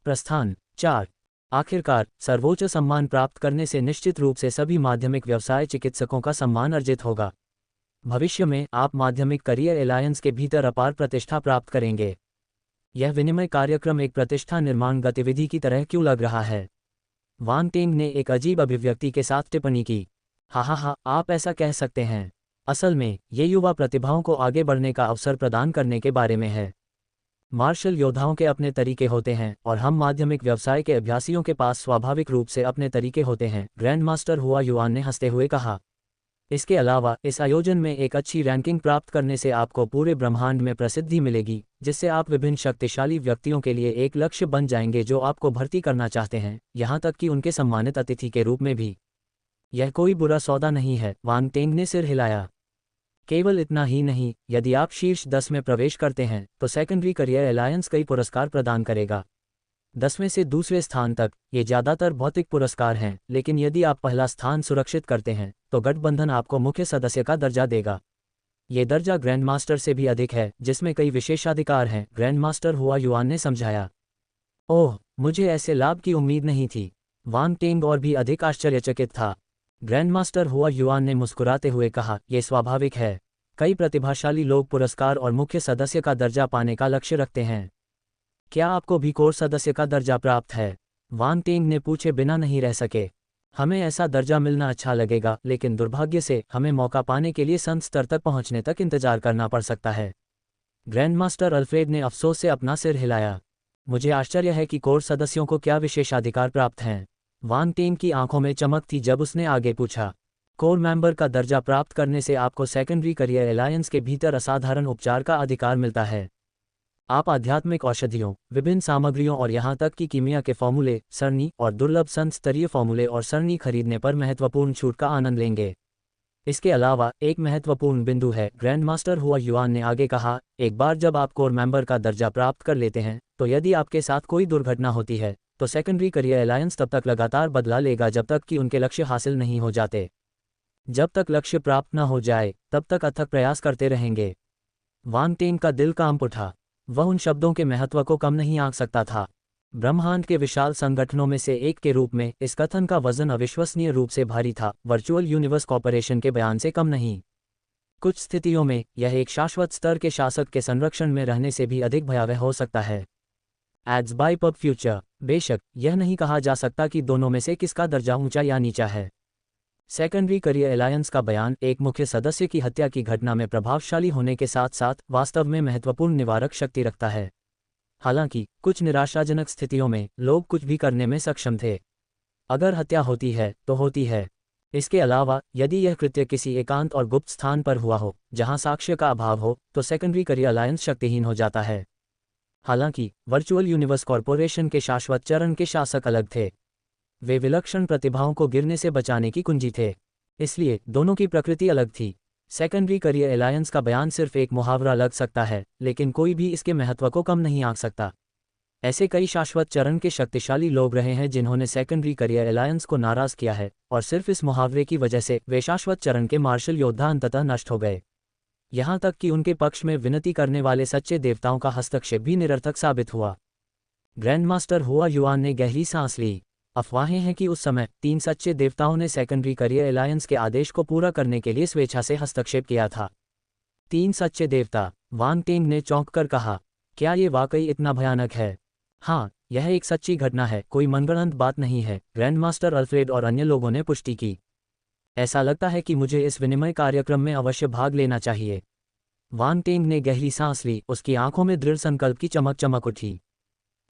प्रस्थान 4। आखिरकार, सर्वोच्च सम्मान प्राप्त करने से निश्चित रूप से सभी माध्यमिक व्यवसाय चिकित्सकों का सम्मान अर्जित होगा। भविष्य में आप माध्यमिक करियर एलायंस के भीतर अपार प्रतिष्ठा प्राप्त करेंगे। यह विनिमय कार्यक्रम एक प्रतिष्ठा निर्माण गतिविधि की तरह क्यों लग रहा है? वांग टेंग ने एक अजीब अभिव्यक्ति के साथ टिप्पणी की। हा, आप ऐसा कह सकते हैं। असल में, ये युवा प्रतिभाओं को आगे बढ़ने का अवसर प्रदान करने के बारे में है। मार्शल योद्धाओं के अपने तरीके होते हैं, और हम माध्यमिक व्यवसाय के अभ्यासियों के पास स्वाभाविक रूप से अपने तरीके होते हैं, ग्रैंड मास्टर हुआ युआन ने हंसते हुए कहा। इसके अलावा, इस आयोजन में एक अच्छी रैंकिंग प्राप्त करने से आपको पूरे ब्रह्मांड में प्रसिद्धि मिलेगी, जिससे आप विभिन्न शक्तिशाली व्यक्तियों के लिए एक लक्ष्य बन जाएंगे जो आपको भर्ती करना चाहते हैं, यहां तक कि उनके सम्मानित अतिथि के रूप में भी। यह कोई बुरा सौदा नहीं है, वांग टेंग ने सिर हिलाया। केवल इतना ही नहीं, यदि आप शीर्ष 10 में प्रवेश करते हैं, तो सेकेंडरी करियर एलायंस कई पुरस्कार प्रदान करेगा। 10वें से दूसरे स्थान तक, ये ज़्यादातर भौतिक पुरस्कार हैं, लेकिन यदि आप पहला स्थान सुरक्षित करते हैं, तो गठबंधन आपको मुख्य सदस्य का दर्जा देगा। ये दर्जा ग्रैंड मास्टर से भी अधिक है, जिसमें कई विशेषाधिकार हैं, ग्रैंड मास्टर हुआ युआन ने समझाया। ओह, मुझे ऐसे लाभ की उम्मीद नहीं थी। वांग टेंग और भी अधिक आश्चर्यचकित था। ग्रैंड मास्टर हुआ युआन ने मुस्कुराते हुए कहा, यह स्वाभाविक है। कई प्रतिभाशाली लोग पुरस्कार और मुख्य सदस्य का दर्जा पाने का लक्ष्य रखते हैं। क्या आपको भी कोर सदस्य का दर्जा प्राप्त है? वांग टेंग ने पूछे बिना नहीं रह सके। हमें ऐसा दर्जा मिलना अच्छा लगेगा, लेकिन दुर्भाग्य से हमें मौका पाने के लिए संत स्तर तक पहुंचने तक इंतजार करना पड़ सकता है। ग्रैंड मास्टर अल्फ्रेड ने अफसोस से अपना सिर हिलाया। मुझे आश्चर्य है कि कोर सदस्यों को क्या विशेषाधिकार प्राप्त हैं। वांग टेंग की आंखों में चमक थी जब उसने आगे पूछा। कोर मेंबर का दर्जा प्राप्त करने से आपको सेकेंडरी करियर एलायंस के भीतर असाधारण उपचार का अधिकार मिलता है। आप आध्यात्मिक औषधियों, विभिन्न सामग्रियों और यहां तक कि कीमिया के फॉर्मूले, सरनी और दुर्लभ संत स्तरीय फॉर्मूले और सरनी खरीदने पर महत्वपूर्ण छूट का आनंद लेंगे। इसके अलावा एक महत्वपूर्ण बिंदु है, ग्रैंड मास्टर हुआ युआन ने आगे कहा, एक बार जब आप कोर मेंबर का दर्जा प्राप्त कर लेते हैं, तो यदि आपके साथ कोई दुर्घटना होती है, तो सेकेंडरी करियर एलायंस तब तक लगातार बदला लेगा जब तक कि उनके लक्ष्य हासिल नहीं हो जाते। जब तक लक्ष्य प्राप्त न हो जाए, तब तक अथक प्रयास करते रहेंगे। वांग टेंग का दिल कांप उठा। वह उन शब्दों के महत्व को कम नहीं आंक सकता था। ब्रह्मांड के विशाल संगठनों में से एक के रूप में इस कथन का वजन अविश्वसनीय रूप से भारी था, वर्चुअल यूनिवर्स कॉर्पोरेशन के बयान से कम नहीं। कुछ स्थितियों में यह एक शाश्वत स्तर के शासक के संरक्षण में रहने से भी अधिक भयावह हो सकता है। Ads by pub future. बेशक यह नहीं कहा जा सकता कि दोनों में से किसका दर्जा ऊंचा या नीचा है। सेकेंडरी करियर अलायंस का बयान एक मुख्य सदस्य की हत्या की घटना में प्रभावशाली होने के साथ साथ वास्तव में महत्वपूर्ण निवारक शक्ति रखता है। हालांकि कुछ निराशाजनक स्थितियों में लोग कुछ भी करने में सक्षम थे। अगर हत्या होती है तो होती है। इसके अलावा यदि यह कृत्य किसी एकांत और गुप्त स्थान पर हुआ हो जहां साक्ष्य का अभाव हो तो सेकेंडरी करियर अलायंस शक्तिहीन हो जाता है। हालांकि वर्चुअल यूनिवर्स कॉरपोरेशन के शाश्वत चरण के शासक अलग थे। वे विलक्षण प्रतिभाओं को गिरने से बचाने की कुंजी थे, इसलिए दोनों की प्रकृति अलग थी। सेकेंडरी करियर अलायंस का बयान सिर्फ एक मुहावरा लग सकता है, लेकिन कोई भी इसके महत्व को कम नहीं आंक सकता। ऐसे कई शाश्वत चरण के शक्तिशाली लोग रहे हैं जिन्होंने सेकेंडरी करियर अलायंस को नाराज किया है, और सिर्फ इस मुहावरे की वजह से वे शाश्वत चरण के मार्शल योद्धा अंततः नष्ट हो गए। यहां तक कि उनके पक्ष में विनती करने वाले सच्चे देवताओं का हस्तक्षेप भी निरर्थक साबित हुआ। ग्रैंडमास्टर हुआ युआन ने गहरी सांस ली। अफवाहें हैं कि उस समय 3 सच्चे देवताओं ने सेकेंडरी करियर अलायंस के आदेश को पूरा करने के लिए स्वेच्छा से हस्तक्षेप किया था। 3 सच्चे देवता, वांग टेंग ने चौंक कर कहा। क्या ये वाकई इतना भयानक है? हाँ, यह एक सच्ची घटना है, कोई मनगढ़ंत बात नहीं है, ग्रैंडमास्टर अल्फ्रेड और अन्य लोगों ने पुष्टि की। ऐसा लगता है कि मुझे इस विनिमय कार्यक्रम में अवश्य भाग लेना चाहिए। वांग टेंग ने गहरी सांस ली, उसकी आंखों में दृढ़ संकल्प की चमक चमक उठी।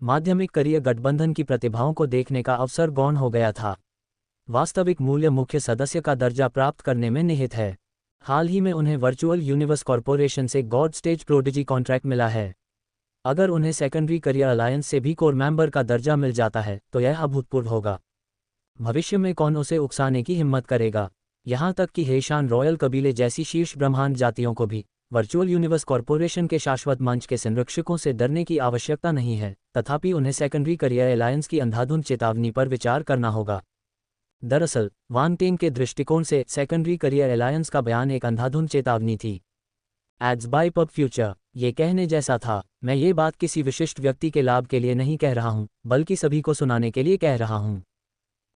माध्यमिक करियर गठबंधन की प्रतिभाओं को देखने का अवसर गौण हो गया था। वास्तविक मूल्य मुख्य सदस्य का दर्जा प्राप्त करने में निहित है। हाल ही में उन्हें वर्चुअल यूनिवर्स कॉरपोरेशन से गॉड स्टेज प्रोडिजी कॉन्ट्रैक्ट मिला है। अगर उन्हें सेकेंडरी करियर अलायंस से भी कोर मेंबर का दर्जा मिल जाता है तो यह अभूतपूर्व होगा। भविष्य में कौन उसे उकसाने की हिम्मत करेगा? यहाँ तक कि हेशान रॉयल कबीले जैसी शीर्ष ब्रह्मांड जातियों को भी वर्चुअल यूनिवर्स कॉरपोरेशन के शाश्वत मंच के संरक्षकों से डरने की आवश्यकता नहीं है, तथापि उन्हें सेकेंडरी करियर अलायंस की अंधाधुंध चेतावनी पर विचार करना होगा। दरअसल वांग टेंग के दृष्टिकोण से सेकेंडरी करियर अलायंस का बयान एक अंधाधुंध चेतावनी थी। Ads by pub future. ये कहने जैसा था, मैं ये बात किसी विशिष्ट व्यक्ति के लाभ के लिए नहीं कह रहा हूँ, बल्कि सभी को सुनाने के लिए कह रहा हूँ।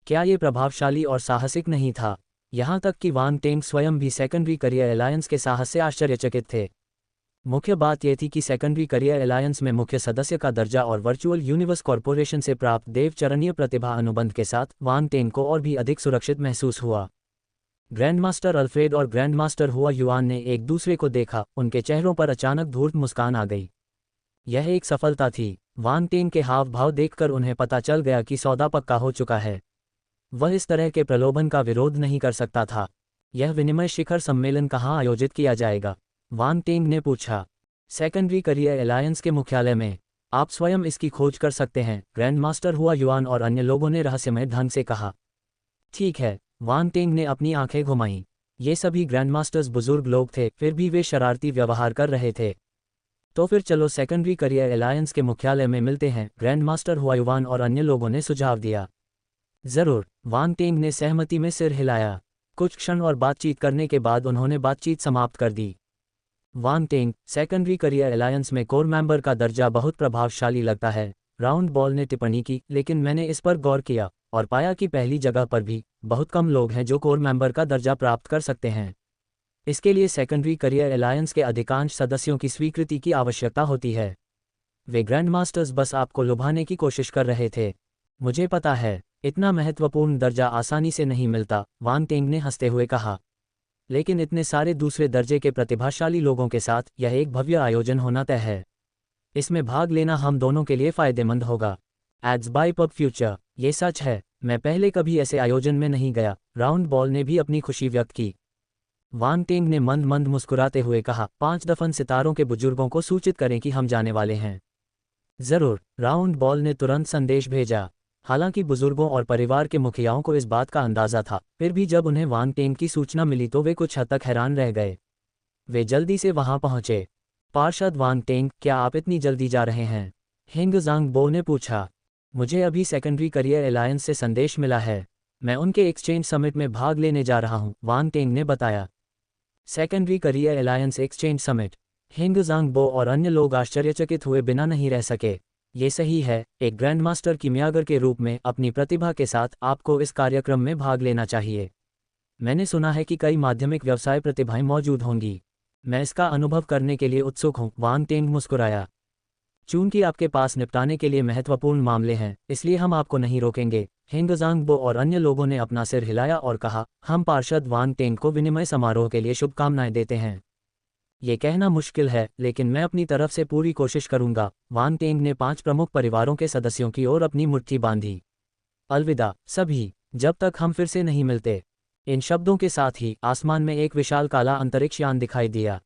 क्या ये प्रभावशाली और साहसिक नहीं था? यहाँ तक कि वांग टेंग स्वयं भी सेकेंडरी करियर अलायंस के साहस से आश्चर्यचकित थे। मुख्य बात यह थी कि सेकेंडरी करियर अलायंस में मुख्य सदस्य का दर्जा और वर्चुअल यूनिवर्स कॉरपोरेशन से प्राप्त देवचरणीय प्रतिभा अनुबंध के साथ वांग टेंग को और भी अधिक सुरक्षित महसूस हुआ। ग्रैंडमास्टर अल्फ्रेड और ग्रैंडमास्टर हुआ युआन ने एक दूसरे को देखा, उनके चेहरों पर अचानक धूर्त मुस्कान आ गई। यह एक सफलता थी। वांग टेंग के हाव भाव देखकर उन्हें पता चल गया कि सौदा पक्का हो चुका है। वह इस तरह के प्रलोभन का विरोध नहीं कर सकता था। यह विनिमय शिखर सम्मेलन कहाँ आयोजित किया जाएगा? वांग टेंग ने पूछा। सेकेंडरी करियर अलायंस के मुख्यालय में। आप स्वयं इसकी खोज कर सकते हैं, ग्रैंडमास्टर हुआ युआन और अन्य लोगों ने रहस्यमय ढंग से कहा। ठीक है, वांग टेंग ने अपनी आंखें घुमाईं। ये सभी ग्रैंडमास्टर्स बुजुर्ग लोग थे, फिर भी वे शरारती व्यवहार कर रहे थे। तो फिर चलो सेकेंडरी करियर अलायंस के मुख्यालय में मिलते हैं, ग्रैंडमास्टर हुआ युआन और अन्य लोगों ने सुझाव दिया। जरूर, वांग टेंग ने सहमति में सिर हिलाया। कुछ क्षण और बातचीत करने के बाद उन्होंने बातचीत समाप्त कर दी। वांग टेंग, सेकेंडरी करियर अलायंस में कोर मेंबर का दर्जा बहुत प्रभावशाली लगता है, राउंड बॉल ने टिप्पणी की, लेकिन मैंने इस पर गौर किया और पाया कि पहली जगह पर भी बहुत कम लोग हैं जो कोर मेंबर का दर्जा प्राप्त कर सकते हैं। इसके लिए सेकेंडरी करियर अलायंस के अधिकांश सदस्यों की स्वीकृति की आवश्यकता होती है। वे ग्रैंडमास्टर्स बस आपको लुभाने की कोशिश कर रहे थे। मुझे पता है, इतना महत्वपूर्ण दर्जा आसानी से नहीं मिलता, वांग टेंग ने हंसते हुए कहा। लेकिन इतने सारे दूसरे दर्जे के प्रतिभाशाली लोगों के साथ यह एक भव्य आयोजन होना तय है। इसमें भाग लेना हम दोनों के लिए फायदेमंद होगा। Ads by pub future. ये सच है, मैं पहले कभी ऐसे आयोजन में नहीं गया, राउंड बॉल ने भी अपनी खुशी व्यक्त की। वांग टेंग ने मंद मंद मुस्कुराते हुए कहा, 5 दफन सितारों के बुजुर्गों को सूचित करें कि हम जाने वाले हैं। जरूर, राउंड बॉल ने तुरंत संदेश भेजा। हालांकि बुजुर्गों और परिवार के मुखियाओं को इस बात का अंदाजा था, फिर भी जब उन्हें वांग टेंग की सूचना मिली तो वे कुछ हद तक हैरान रह गए। वे जल्दी से वहां पहुंचे। पार्षद वांग टेंग, क्या आप इतनी जल्दी जा रहे हैं? हिंग ज़ांग बो ने पूछा। मुझे अभी सेकेंडरी करियर अलायंस से संदेश मिला है, मैं उनके एक्सचेंज समिट में भाग लेने जा रहा हूं, वांग टेंग ने बताया। Secondary career alliance exchange summit. हिंग ज़ांग बो और अन्य लोग आश्चर्यचकित हुए बिना नहीं रह सके। ये सही है, एक ग्रैंडमास्टर कीमियागर के रूप में अपनी प्रतिभा के साथ आपको इस कार्यक्रम में भाग लेना चाहिए। मैंने सुना है कि कई माध्यमिक व्यवसाय प्रतिभाएं मौजूद होंगी। मैं इसका अनुभव करने के लिए उत्सुक हूं, वांग टेंग मुस्कुराया। चूंकि आपके पास निपटाने के लिए महत्वपूर्ण मामले हैं, इसलिए हम आपको नहीं रोकेंगे। हेंगजांगबो और अन्य लोगों ने अपना सिर हिलाया और कहा, हम पार्षद वांग टेंग को विनिमय समारोह के लिए शुभकामनाएं देते हैं। ये कहना मुश्किल है, लेकिन मैं अपनी तरफ से पूरी कोशिश करूंगा। वांग टेंग ने 5 प्रमुख परिवारों के सदस्यों की ओर अपनी मुट्ठी बांधी। अलविदा सभी, जब तक हम फिर से नहीं मिलते। इन शब्दों के साथ ही आसमान में एक विशाल काला अंतरिक्ष यान दिखाई दिया।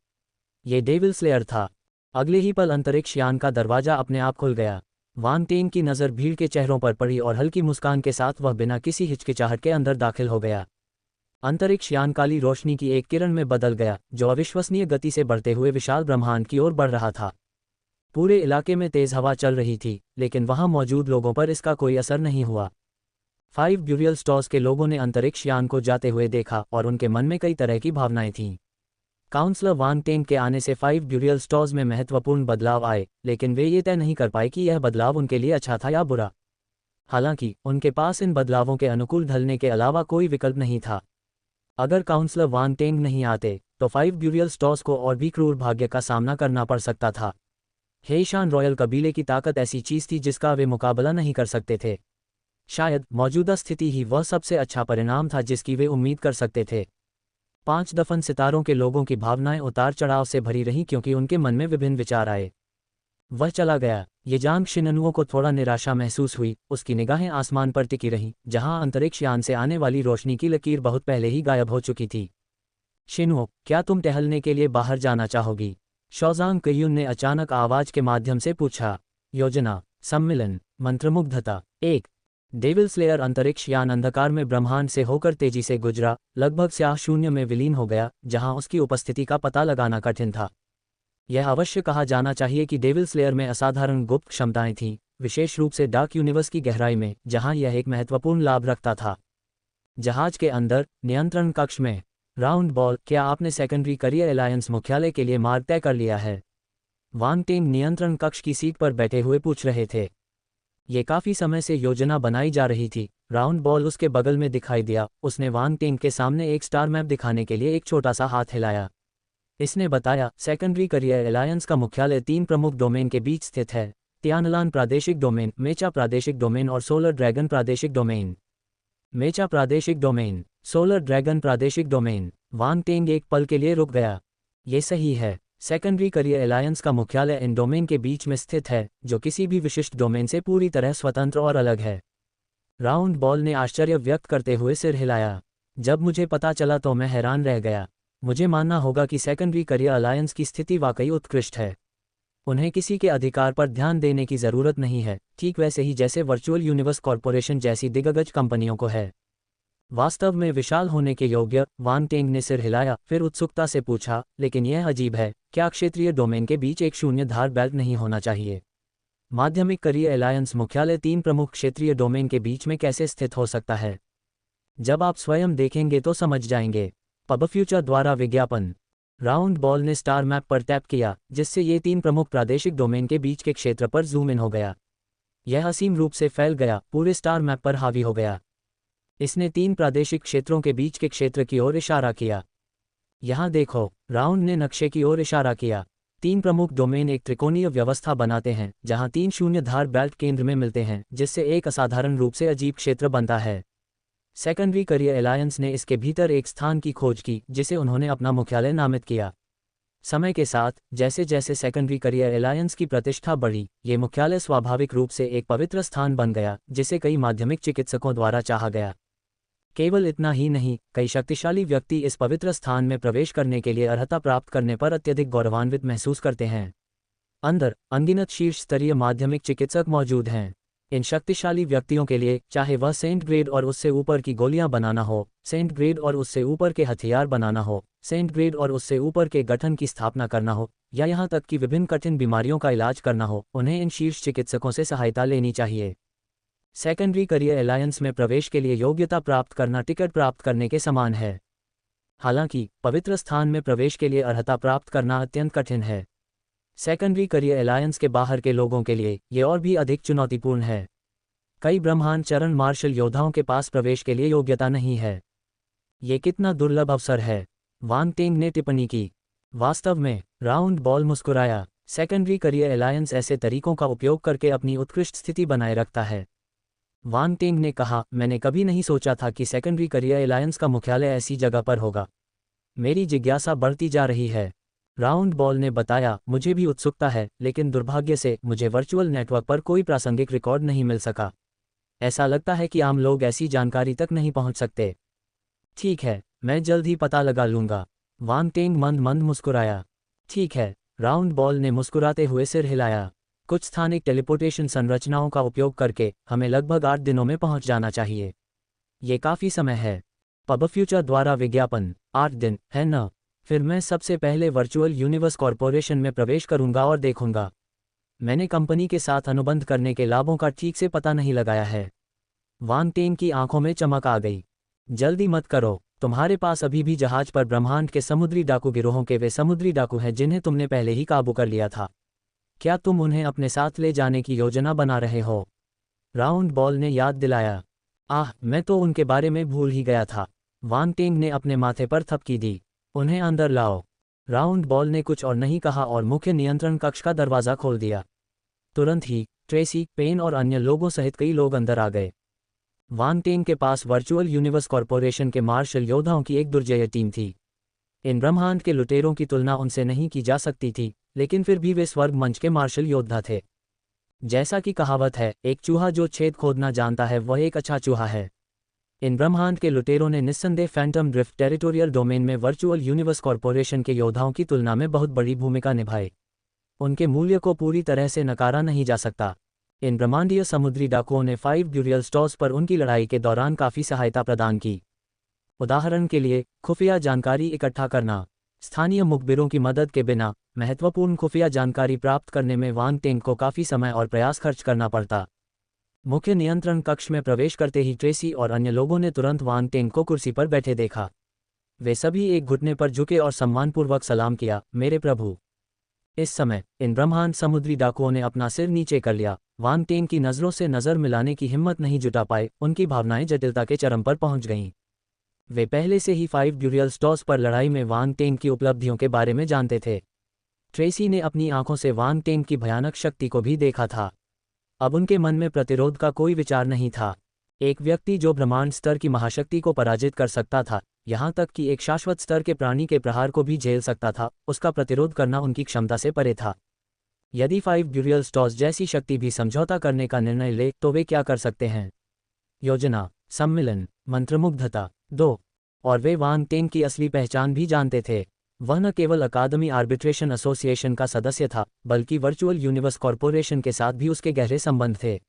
ये डेविल स्लेयर था। अगले ही पल अंतरिक्ष यान का दरवाजा अपने आप खुल गया। वांग टेंग की नज़र भीड़ के चेहरों पर पड़ी और हल्की मुस्कान के साथ वह बिना किसी हिचकिचाहट के अंदर दाखिल हो गया। अंतरिक्ष यान काली रोशनी की एक किरण में बदल गया, जो अविश्वसनीय गति से बढ़ते हुए विशाल ब्रह्मांड की ओर बढ़ रहा था। पूरे इलाके में तेज हवा चल रही थी, लेकिन वहां मौजूद लोगों पर इसका कोई असर नहीं हुआ। 5 ब्यूरियल स्टॉर्स के लोगों ने अंतरिक्ष यान को जाते हुए देखा और उनके मन में कई तरह की भावनाएं थीं। काउंसलर वांग टेंग के आने से 5 ब्यूरियल स्टॉर्स में महत्वपूर्ण बदलाव आए, लेकिन वे ये तय नहीं कर पाए कि यह बदलाव उनके लिए अच्छा था या बुरा। हालांकि उनके पास इन बदलावों के अनुकूल ढलने के अलावा कोई विकल्प नहीं था। अगर काउंसलर वांग टेंग नहीं आते तो 5 ब्यूरियल स्टॉर्स को और भी क्रूर भाग्य का सामना करना पड़ सकता था। हेईशान रॉयल कबीले की ताकत ऐसी चीज थी जिसका वे मुकाबला नहीं कर सकते थे। शायद मौजूदा स्थिति ही वह सबसे अच्छा परिणाम था जिसकी वे उम्मीद कर सकते थे। 5 दफन सितारों के लोगों की भावनाएं उतार चढ़ाव से भरी रहीं क्योंकि उनके मन में विभिन्न विचार आए। वह चला गया। ये जान शिननुओं को थोड़ा निराशा महसूस हुई। उसकी निगाहें आसमान पर टिकी रहीं, जहां अंतरिक्ष यान से आने वाली रोशनी की लकीर बहुत पहले ही गायब हो चुकी थी। शिनुओ, क्या तुम टहलने के लिए बाहर जाना चाहोगी? शौजांग कयुन ने अचानक आवाज के माध्यम से पूछा। योजना, सम्मिलन, मंत्रमुग्धता। 1 डेविल स्लेयर अंतरिक्ष यान अंधकार में ब्रह्मांड से होकर तेजी से गुजरा, लगभग स्याह शून्य में विलीन हो गया, जहां उसकी उपस्थिति का पता लगाना कठिन था। यह अवश्य कहा जाना चाहिए कि डेविल स्लेयर में असाधारण गुप्त क्षमताएं थीं, विशेष रूप से डार्क यूनिवर्स की गहराई में, जहां यह एक महत्वपूर्ण लाभ रखता था। जहाज के अंदर नियंत्रण कक्ष में। राउंड बॉल, क्या आपने सेकेंडरी करियर अलायंस मुख्यालय के लिए मार्ग तय कर लिया है? वांग टेंग नियंत्रण कक्ष की सीट पर बैठे हुए पूछ रहे थे। ये काफी समय से योजना बनाई जा रही थी। राउंड बॉल उसके बगल में दिखाई दिया। उसने वांग टेंग के सामने एक स्टार मैप दिखाने के लिए एक छोटा सा हाथ हिलाया। इसने बताया, सेकेंडरी करियर अलायंस का मुख्यालय 3 प्रमुख डोमेन के बीच स्थित है: तियानलान प्रादेशिक डोमेन, मेचा प्रादेशिक डोमेन और सोलर ड्रैगन प्रादेशिक डोमेन। मेचा प्रादेशिक डोमेन, सोलर ड्रैगन प्रादेशिक डोमेन। वांग टेंग एक पल के लिए रुक गया। ये सही है। सेकेंडरी करियर अलायंस का मुख्यालय इन डोमेन के बीच में स्थित है, जो किसी भी विशिष्ट डोमेन से पूरी तरह स्वतंत्र और अलग है। राउंड बॉल ने आश्चर्य व्यक्त करते हुए सिर हिलाया। जब मुझे पता चला तो मैं हैरान रह गया। मुझे मानना होगा कि सेकेंडरी करियर अलायंस की स्थिति वाकई उत्कृष्ट है। उन्हें किसी के अधिकार पर ध्यान देने की जरूरत नहीं है, ठीक वैसे ही जैसे वर्चुअल यूनिवर्स कॉरपोरेशन जैसी दिग्गज कंपनियों को है। वास्तव में विशाल होने के योग्य। वांग टेंग ने सिर हिलाया, फिर उत्सुकता से पूछा, लेकिन यह अजीब है, क्या क्षेत्रीय डोमेन के बीच एक शून्य धार बेल्ट नहीं होना चाहिए? माध्यमिक करियर अलायंस मुख्यालय 3 प्रमुख क्षेत्रीय डोमेन के बीच में कैसे स्थित हो सकता है? जब आप स्वयं देखेंगे तो समझ जाएंगे। पब फ्यूचर द्वारा विज्ञापन। राउंड बॉल ने स्टार मैप पर टैप किया, जिससे ये 3 प्रमुख प्रादेशिक डोमेन के बीच के क्षेत्र पर जूम इन हो गया। यह असीम रूप से फैल गया, पूरे स्टार मैप पर हावी हो गया। इसने 3 प्रादेशिक क्षेत्रों के बीच के क्षेत्र की ओर इशारा किया। यहाँ देखो, राउंड ने नक्शे की ओर इशारा किया। 3 प्रमुख डोमेन एक त्रिकोणीय व्यवस्था बनाते हैं, जहाँ 3 शून्य धार बेल्ट केंद्र में मिलते हैं, जिससे एक असाधारण रूप से अजीब क्षेत्र बनता है। सेकेंडरी करियर अलायंस ने इसके भीतर एक स्थान की खोज की, जिसे उन्होंने अपना मुख्यालय नामित किया। समय के साथ, जैसे जैसे सेकेंडरी करियर अलायंस की प्रतिष्ठा बढ़ी, ये मुख्यालय स्वाभाविक रूप से एक पवित्र स्थान बन गया, जिसे कई माध्यमिक चिकित्सकों द्वारा चाहा गया। केवल इतना ही नहीं, कई शक्तिशाली व्यक्ति इस पवित्र स्थान में प्रवेश करने के लिए अर्हता प्राप्त करने पर अत्यधिक गौरवान्वित महसूस करते हैं। अंदर अनगिनत शीर्ष स्तरीय माध्यमिक चिकित्सक मौजूद हैं। इन शक्तिशाली व्यक्तियों के लिए, चाहे वह सेंट ग्रेड और उससे ऊपर की गोलियां बनाना हो, सेंट ग्रेड और उससे ऊपर के हथियार बनाना हो, सेंट ग्रेड और उससे ऊपर के गठन की स्थापना करना हो, या यहाँ तक कि विभिन्न कठिन बीमारियों का इलाज करना हो, उन्हें इन शीर्ष चिकित्सकों से सहायता लेनी चाहिए। सेकेंडरी करियर अलायंस में प्रवेश के लिए योग्यता प्राप्त करना टिकट प्राप्त करने के समान है। हालांकि पवित्र स्थान में प्रवेश के लिए अर्हता प्राप्त करना अत्यंत कठिन है। सेकेंडरी करियर अलायंस के बाहर के लोगों के लिए ये और भी अधिक चुनौतीपूर्ण है। कई ब्रह्मांड चरण मार्शल योद्धाओं के पास प्रवेश के लिए योग्यता नहीं है। ये कितना दुर्लभ अवसर है, वांग टेंग ने टिप्पणी की। वास्तव में, राउंड बॉल मुस्कुराया। सेकेंडरी करियर अलायंस ऐसे तरीकों का उपयोग करके अपनी उत्कृष्ट स्थिति बनाए रखता है। वांग टेंग ने कहा, मैंने कभी नहीं सोचा था कि सेकेंडरी करियर अलायंस का मुख्यालय ऐसी जगह पर होगा। मेरी जिज्ञासा बढ़ती जा रही है। राउंड बॉल ने बताया, मुझे भी उत्सुकता है, लेकिन दुर्भाग्य से मुझे वर्चुअल नेटवर्क पर कोई प्रासंगिक रिकॉर्ड नहीं मिल सका। ऐसा लगता है कि आम लोग ऐसी जानकारी तक नहीं पहुंच सकते। ठीक है, मैं जल्द ही पता लगा लूंगा। वांग टेंग मंद मंद मुस्कुराया। ठीक है, राउंड बॉल ने मुस्कुराते हुए सिर हिलाया। कुछ स्थानिक टेलीपोर्टेशन संरचनाओं का उपयोग करके हमें लगभग 8 दिनों में पहुंच जाना चाहिए। ये काफ़ी समय है। पब फ्यूचर द्वारा विज्ञापन, 8 दिन, है न? फिर मैं सबसे पहले वर्चुअल यूनिवर्स कॉरपोरेशन में प्रवेश करूंगा और देखूंगा। मैंने कंपनी के साथ अनुबंध करने के लाभों का ठीक से पता नहीं लगाया है। वांग टेंग की आंखों में चमक आ गई। जल्दी मत करो, तुम्हारे पास अभी भी जहाज पर ब्रह्मांड के समुद्री डाकू गिरोहों के वे समुद्री डाकू हैं जिन्हें तुमने पहले ही काबू कर लिया था। क्या तुम उन्हें अपने साथ ले जाने की योजना बना रहे हो? राउंड बॉल ने याद दिलाया। आह, मैं तो उनके बारे में भूल ही गया था। वांग टेंग ने अपने माथे पर थपकी दी। उन्हें अंदर लाओ। राउंड बॉल ने कुछ और नहीं कहा और मुख्य नियंत्रण कक्ष का दरवाज़ा खोल दिया। तुरंत ही ट्रेसी, पेन और अन्य लोगों सहित कई लोग अंदर आ गए। वांग टेंग के पास वर्चुअल यूनिवर्स कॉरपोरेशन के मार्शल योद्धाओं की एक दुर्जय टीम थी। इन ब्रह्मांड के लुटेरों की तुलना उनसे नहीं की जा सकती थी, लेकिन फिर भी वे स्वर्ग मंच के मार्शल योद्धा थे। जैसा कि कहावत है, एक चूहा जो छेद खोदना जानता है वह एक अच्छा चूहा है। इन ब्रह्मांड के लुटेरों ने निस्संदेह फैंटम ड्रिफ्ट टेरिटोरियल डोमेन में वर्चुअल यूनिवर्स कॉरपोरेशन के योद्धाओं की तुलना में बहुत बड़ी भूमिका निभाई। उनके मूल्य को पूरी तरह से नकारा नहीं जा सकता। इन ब्रह्मांडीय समुद्री डाकुओं ने 5 ड्यूरियल स्टॉर्स पर उनकी लड़ाई के दौरान काफ़ी सहायता प्रदान की। उदाहरण के लिए, खुफिया जानकारी इकट्ठा करना। स्थानीय मुखबिरों की मदद के बिना महत्वपूर्ण खुफिया जानकारी प्राप्त करने में वांग टेंग को काफ़ी समय और प्रयास खर्च करना पड़ता। मुख्य नियंत्रण कक्ष में प्रवेश करते ही ट्रेसी और अन्य लोगों ने तुरंत वांग टेंग को कुर्सी पर बैठे देखा। वे सभी एक घुटने पर झुके और सम्मानपूर्वक सलाम किया, मेरे प्रभु। इस समय इन ब्रह्मांड समुद्री डाकुओं ने अपना सिर नीचे कर लिया। वांग टेंग की नज़रों से नज़र मिलाने की हिम्मत नहीं जुटा पाए। उनकी भावनाएं जटिलता के चरम पर पहुंच गईं। वे पहले से ही 5 ड्यूरियल स्टॉर्स पर लड़ाई में वांग टेंग की उपलब्धियों के बारे में जानते थे। ट्रेसी ने अपनी आंखों से वांग टेंग की भयानक शक्ति को भी देखा था। अब उनके मन में प्रतिरोध का कोई विचार नहीं था। एक व्यक्ति जो ब्रह्मांड स्तर की महाशक्ति को पराजित कर सकता था, यहाँ तक कि एक शाश्वत स्तर के प्राणी के प्रहार को भी झेल सकता था, उसका प्रतिरोध करना उनकी क्षमता से परे था। यदि 5 ड्यूरियल स्टॉर्स जैसी शक्ति भी समझौता करने का निर्णय ले तो वे क्या कर सकते हैं? योजना, सम्मिलन, मंत्रमुग्धता, 2। और वे वांग टेंग की असली पहचान भी जानते थे। वह न केवल अकादमी आर्बिट्रेशन एसोसिएशन का सदस्य था, बल्कि वर्चुअल यूनिवर्स कॉरपोरेशन के साथ भी उसके गहरे संबंध थे।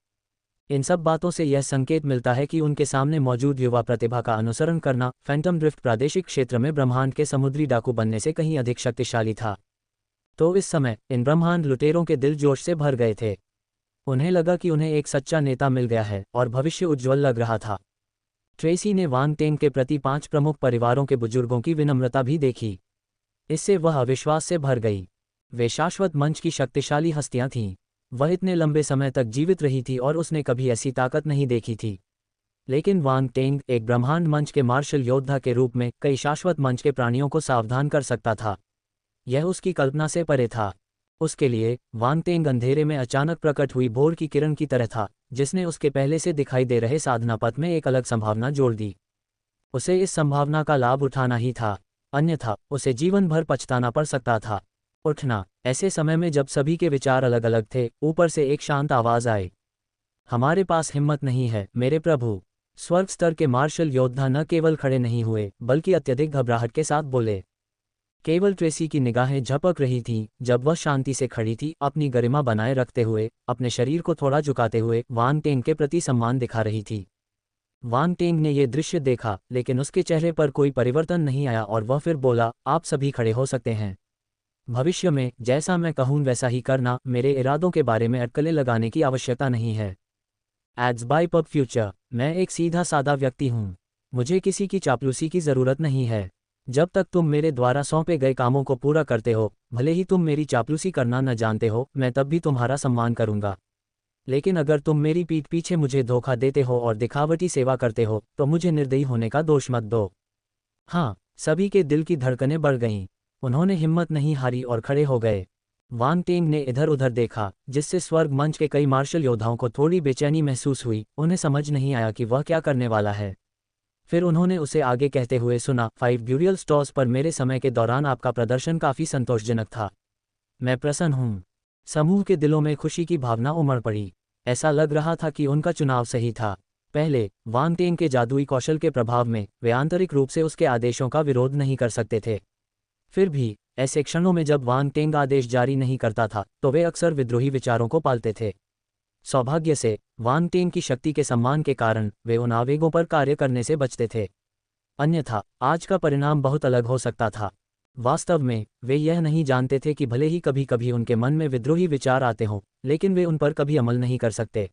इन सब बातों से यह संकेत मिलता है कि उनके सामने मौजूद युवा प्रतिभा का अनुसरण करना फैंटम ड्रिफ्ट प्रादेशिक क्षेत्र में ब्रह्मांड के समुद्री डाकू बनने से कहीं अधिक शक्तिशाली था। तो इस समय इन ब्रह्मांड लुटेरों के दिल जोश से भर गए थे। उन्हें लगा कि उन्हें एक सच्चा नेता मिल गया है और भविष्य उज्ज्वल लग रहा था। ट्रेसी ने वांग टेंग के प्रति 5 प्रमुख परिवारों के बुजुर्गों की विनम्रता भी देखी। इससे वह अविश्वास से भर गई। वे शाश्वत मंच की शक्तिशाली हस्तियां थीं। वह इतने लंबे समय तक जीवित रही थी और उसने कभी ऐसी ताकत नहीं देखी थी। लेकिन वांग टेंग एक ब्रह्मांड मंच के मार्शल योद्धा के रूप में कई शाश्वत मंच के प्राणियों को सावधान कर सकता था। यह उसकी कल्पना से परे था। उसके लिए वांग टेंग अंधेरे में अचानक प्रकट हुई भोर की किरण की तरह था, जिसने उसके पहले से दिखाई दे रहे साधना पथ में एक अलग संभावना जोड़ दी। उसे इस संभावना का लाभ उठाना ही था, अन्यथा उसे जीवन भर पछताना पड़ सकता था। उठना। ऐसे समय में जब सभी के विचार अलग अलग थे, ऊपर से एक शांत आवाज आई, हमारे पास हिम्मत नहीं है, मेरे प्रभु। स्वर्ग स्तर के मार्शल योद्धा न केवल खड़े नहीं हुए, बल्कि अत्यधिक घबराहट के साथ बोले। केवल ट्रेसी की निगाहें झपक रही थीं जब वह शांति से खड़ी थी, अपनी गरिमा बनाए रखते हुए, अपने शरीर को थोड़ा झुकाते हुए वांग टेंग के प्रति सम्मान दिखा रही थी। वांग टेंग ने यह दृश्य देखा, लेकिन उसके चेहरे पर कोई परिवर्तन नहीं आया और वह फिर बोला, आप सभी खड़े हो सकते हैं। भविष्य में जैसा मैं कहूँ वैसा ही करना। मेरे इरादों के बारे में अटकलें लगाने की आवश्यकता नहीं है। Ads by pub future. मैं एक सीधा सादा व्यक्ति हूँ। मुझे किसी की चापलूसी की ज़रूरत नहीं है। जब तक तुम मेरे द्वारा सौंपे गए कामों को पूरा करते हो, भले ही तुम मेरी चापलूसी करना न जानते हो, मैं तब भी तुम्हारा सम्मान करूँगा। लेकिन अगर तुम मेरी पीठ पीछे मुझे धोखा देते हो और दिखावटी सेवा करते हो, तो मुझे निर्दयी होने का दोष मत दो। हाँ, सभी के दिल की धड़कनें बढ़ गईं। उन्होंने हिम्मत नहीं हारी और खड़े हो गए। वांग टेंग ने इधर उधर देखा, जिससे स्वर्ग मंच के कई मार्शल योद्धाओं को थोड़ी बेचैनी महसूस हुई। उन्हें समझ नहीं आया कि वह क्या करने वाला है। फिर उन्होंने उसे आगे कहते हुए सुना, 5 ब्यूरियल स्टॉर्स पर मेरे समय के दौरान आपका प्रदर्शन काफ़ी संतोषजनक था। मैं प्रसन्न हूँ। समूह के दिलों में खुशी की भावना उमड़ पड़ी। ऐसा लग रहा था कि उनका चुनाव सही था। पहले वांग टेंग के जादुई कौशल के प्रभाव में वे आंतरिक रूप से उसके आदेशों का विरोध नहीं कर सकते थे। फिर भी ऐसे क्षणों में जब वांग टेंग आदेश जारी नहीं करता था तो वे अक्सर विद्रोही विचारों को पालते थे। सौभाग्य से वांग टेंग की शक्ति के सम्मान के कारण वे उन आवेगों पर कार्य करने से बचते थे। अन्यथा आज का परिणाम बहुत अलग हो सकता था। वास्तव में वे यह नहीं जानते थे कि भले ही कभी कभी उनके मन में विद्रोही विचार आते हों, लेकिन वे उन पर कभी अमल नहीं कर सकते।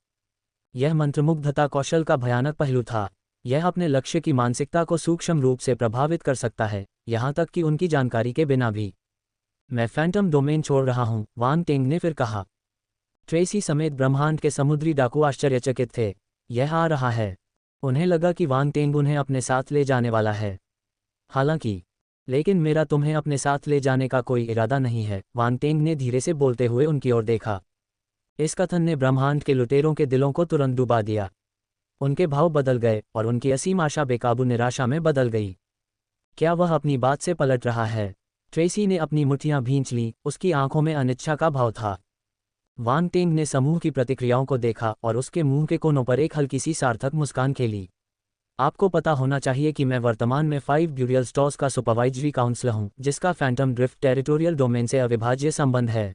यह मंत्रमुग्धता कौशल का भयानक पहलू था। यह अपने लक्ष्य की मानसिकता को सूक्ष्म रूप से प्रभावित कर सकता है, यहाँ तक कि उनकी जानकारी के बिना भी। मैं फैंटम डोमेन छोड़ रहा हूँ, वांग टेंग ने फिर कहा। ट्रेसी समेत ब्रह्मांड के समुद्री डाकू आश्चर्यचकित थे। यह आ रहा है। उन्हें लगा कि वांग टेंग उन्हें अपने साथ ले जाने वाला है। हालांकि लेकिन मेरा तुम्हें अपने साथ ले जाने का कोई इरादा नहीं है, वांग टेंग ने धीरे से बोलते हुए उनकी ओर देखा। इस कथन ने ब्रह्मांड के लुटेरों के दिलों को तुरंत डुबा दिया। उनके भाव बदल गए और उनकी असीम आशा बेकाबू निराशा में बदल गई। क्या वह अपनी बात से पलट रहा है? ट्रेसी ने अपनी मुट्ठियां भींच लीं, उसकी आंखों में अनिच्छा का भाव था। वांग टेंग ने समूह की प्रतिक्रियाओं को देखा और उसके मुंह के कोनों पर एक हल्की सी सार्थक मुस्कान खेली। आपको पता होना चाहिए कि मैं वर्तमान में 5 ब्यूरियल स्टॉर्स का सुपरवाइजरी काउंसिलर हूं, जिसका फैंटम ड्रिफ्ट टेरिटोरियल डोमेन से अविभाज्य संबंध है।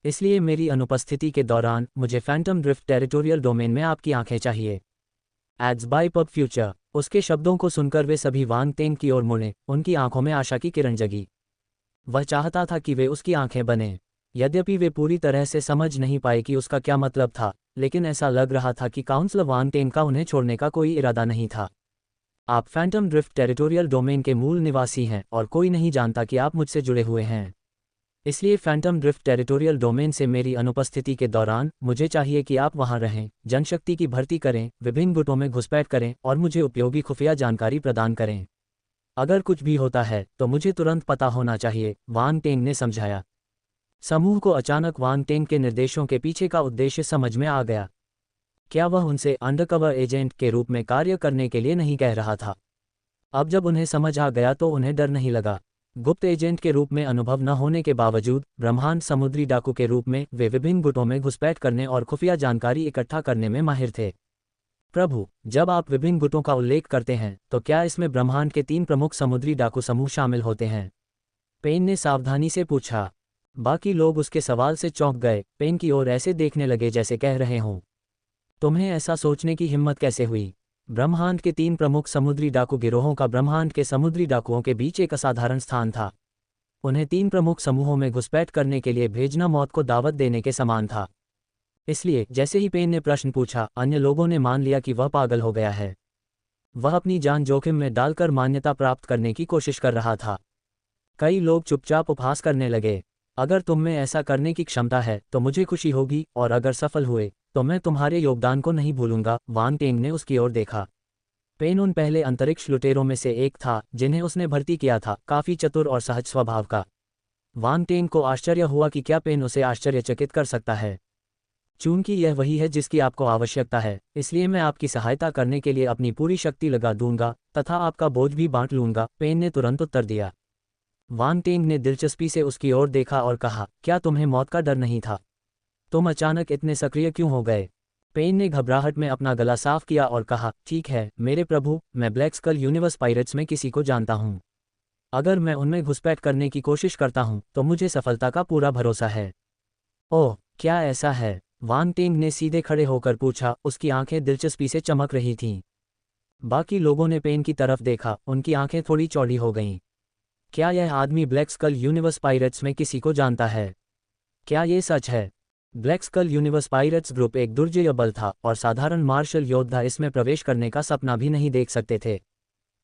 इसलिए मेरी अनुपस्थिति के दौरान मुझे फैंटम ड्रिफ्ट टेरिटोरियल डोमेन में आपकी आंखें चाहिए। Ads by pub future. उसके शब्दों को सुनकर वे सभी वांग टेंग की ओर मुड़े, उनकी आंखों में आशा की किरण जगी। वह चाहता था कि वे उसकी आंखें बनें। यद्यपि वे पूरी तरह से समझ नहीं पाए कि उसका क्या मतलब था, लेकिन ऐसा लग रहा था कि काउंसलर वांग टेंग का उन्हें छोड़ने का कोई इरादा नहीं था। आप फैंटम ड्रिफ्ट टेरिटोरियल डोमेन के मूल निवासी हैं और कोई नहीं जानता कि आप मुझसे जुड़े हुए हैं। इसलिए फैंटम ड्रिफ्ट टेरिटोरियल डोमेन से मेरी अनुपस्थिति के दौरान मुझे चाहिए कि आप वहां रहें, जनशक्ति की भर्ती करें, विभिन्न गुटों में घुसपैठ करें और मुझे उपयोगी खुफिया जानकारी प्रदान करें। अगर कुछ भी होता है तो मुझे तुरंत पता होना चाहिए, वांग टेंग ने समझाया। समूह को अचानक वांग टेंग के निर्देशों के पीछे का उद्देश्य समझ में आ गया। क्या वह उनसे अंडरकवर एजेंट के रूप में कार्य करने के लिए नहीं कह रहा था? अब जब उन्हें समझ आ गया तो उन्हें डर नहीं लगा। गुप्त एजेंट के रूप में अनुभव न होने के बावजूद ब्रह्मांड समुद्री डाकू के रूप में वे विभिन्न गुटों में घुसपैठ करने और खुफिया जानकारी इकट्ठा करने में माहिर थे। प्रभु, जब आप विभिन्न गुटों का उल्लेख करते हैं तो क्या इसमें ब्रह्मांड के 3 प्रमुख समुद्री डाकू समूह शामिल होते हैं? पेन ने सावधानी से पूछा। बाकी लोग उसके सवाल से चौंक गए, पेन की ओर ऐसे देखने लगे जैसे कह रहे हों, तुम्हें ऐसा सोचने की हिम्मत कैसे हुई? ब्रह्मांड के 3 प्रमुख समुद्री डाकू गिरोहों का ब्रह्मांड के समुद्री डाकुओं के बीच एक असाधारण स्थान था। उन्हें 3 प्रमुख समूहों में घुसपैठ करने के लिए भेजना मौत को दावत देने के समान था। इसलिए जैसे ही पेन ने प्रश्न पूछा, अन्य लोगों ने मान लिया कि वह पागल हो गया है। वह अपनी जान जोखिम में डालकर मान्यता प्राप्त करने की कोशिश कर रहा था। कई लोग चुपचाप उपहास करने लगे। अगर तुम में ऐसा करने की क्षमता है तो मुझे खुशी होगी, और अगर सफल हुए तो मैं तुम्हारे योगदान को नहीं भूलूंगा। वांग टेंग ने उसकी ओर देखा। पेन उन पहले अंतरिक्ष लुटेरों में से एक था जिन्हें उसने भर्ती किया था, काफी चतुर और सहज स्वभाव का। वांग टेंग को आश्चर्य हुआ कि क्या पेन उसे आश्चर्यचकित कर सकता है। चूंकि यह वही है जिसकी आपको आवश्यकता है, इसलिए मैं आपकी सहायता करने के लिए अपनी पूरी शक्ति लगा दूंगा तथा आपका बोझ भी बांट लूंगा, पेन ने तुरंत उत्तर दिया। वांग टेंग ने दिलचस्पी से उसकी ओर देखा और कहा, क्या तुम्हें मौत का डर नहीं था? तुम अचानक इतने सक्रिय क्यों हो गए? पेन ने घबराहट में अपना गला साफ किया और कहा, ठीक है मेरे प्रभु, मैं ब्लैक स्कल यूनिवर्स पायरेट्स में किसी को जानता हूँ। अगर मैं उनमें घुसपैठ करने की कोशिश करता हूँ तो मुझे सफलता का पूरा भरोसा है। ओह, क्या ऐसा है? वांग टेंग ने सीधे खड़े होकर पूछा, उसकी आंखें दिलचस्पी से चमक रही थीं। बाकी लोगों ने पेन की तरफ देखा, उनकी आंखें थोड़ी चौड़ी हो गईं। क्या यह आदमी ब्लैक स्कल यूनिवर्स पायरेट्स में किसी को जानता है? क्या ये सच है? Black skull universe pirates group एक दुर्जय बल था और साधारण मार्शल योद्धा इसमें प्रवेश करने का सपना भी नहीं देख सकते थे।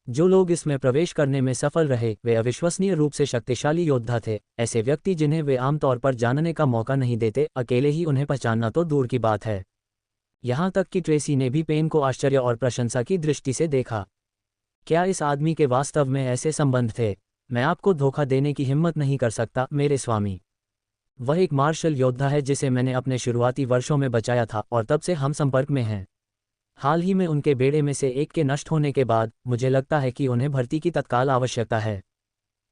जो लोग इसमें प्रवेश करने में सफल रहे वे अविश्वसनीय रूप से शक्तिशाली योद्धा थे, ऐसे व्यक्ति जिन्हें वे आमतौर पर जानने का मौका नहीं देते, अकेले ही उन्हें पहचानना तो दूर की बात है। यहाँ तक कि ट्रेसी ने भी पेन को आश्चर्य और प्रशंसा की दृष्टि से देखा। क्या इस आदमी के वास्तव में ऐसे संबंध थे? मैं आपको धोखा देने की हिम्मत नहीं कर सकता मेरे स्वामी। वह एक मार्शल योद्धा है जिसे मैंने अपने शुरुआती वर्षों में बचाया था और तब से हम संपर्क में हैं। हाल ही में उनके बेड़े में से एक के नष्ट होने के बाद मुझे लगता है कि उन्हें भर्ती की तत्काल आवश्यकता है।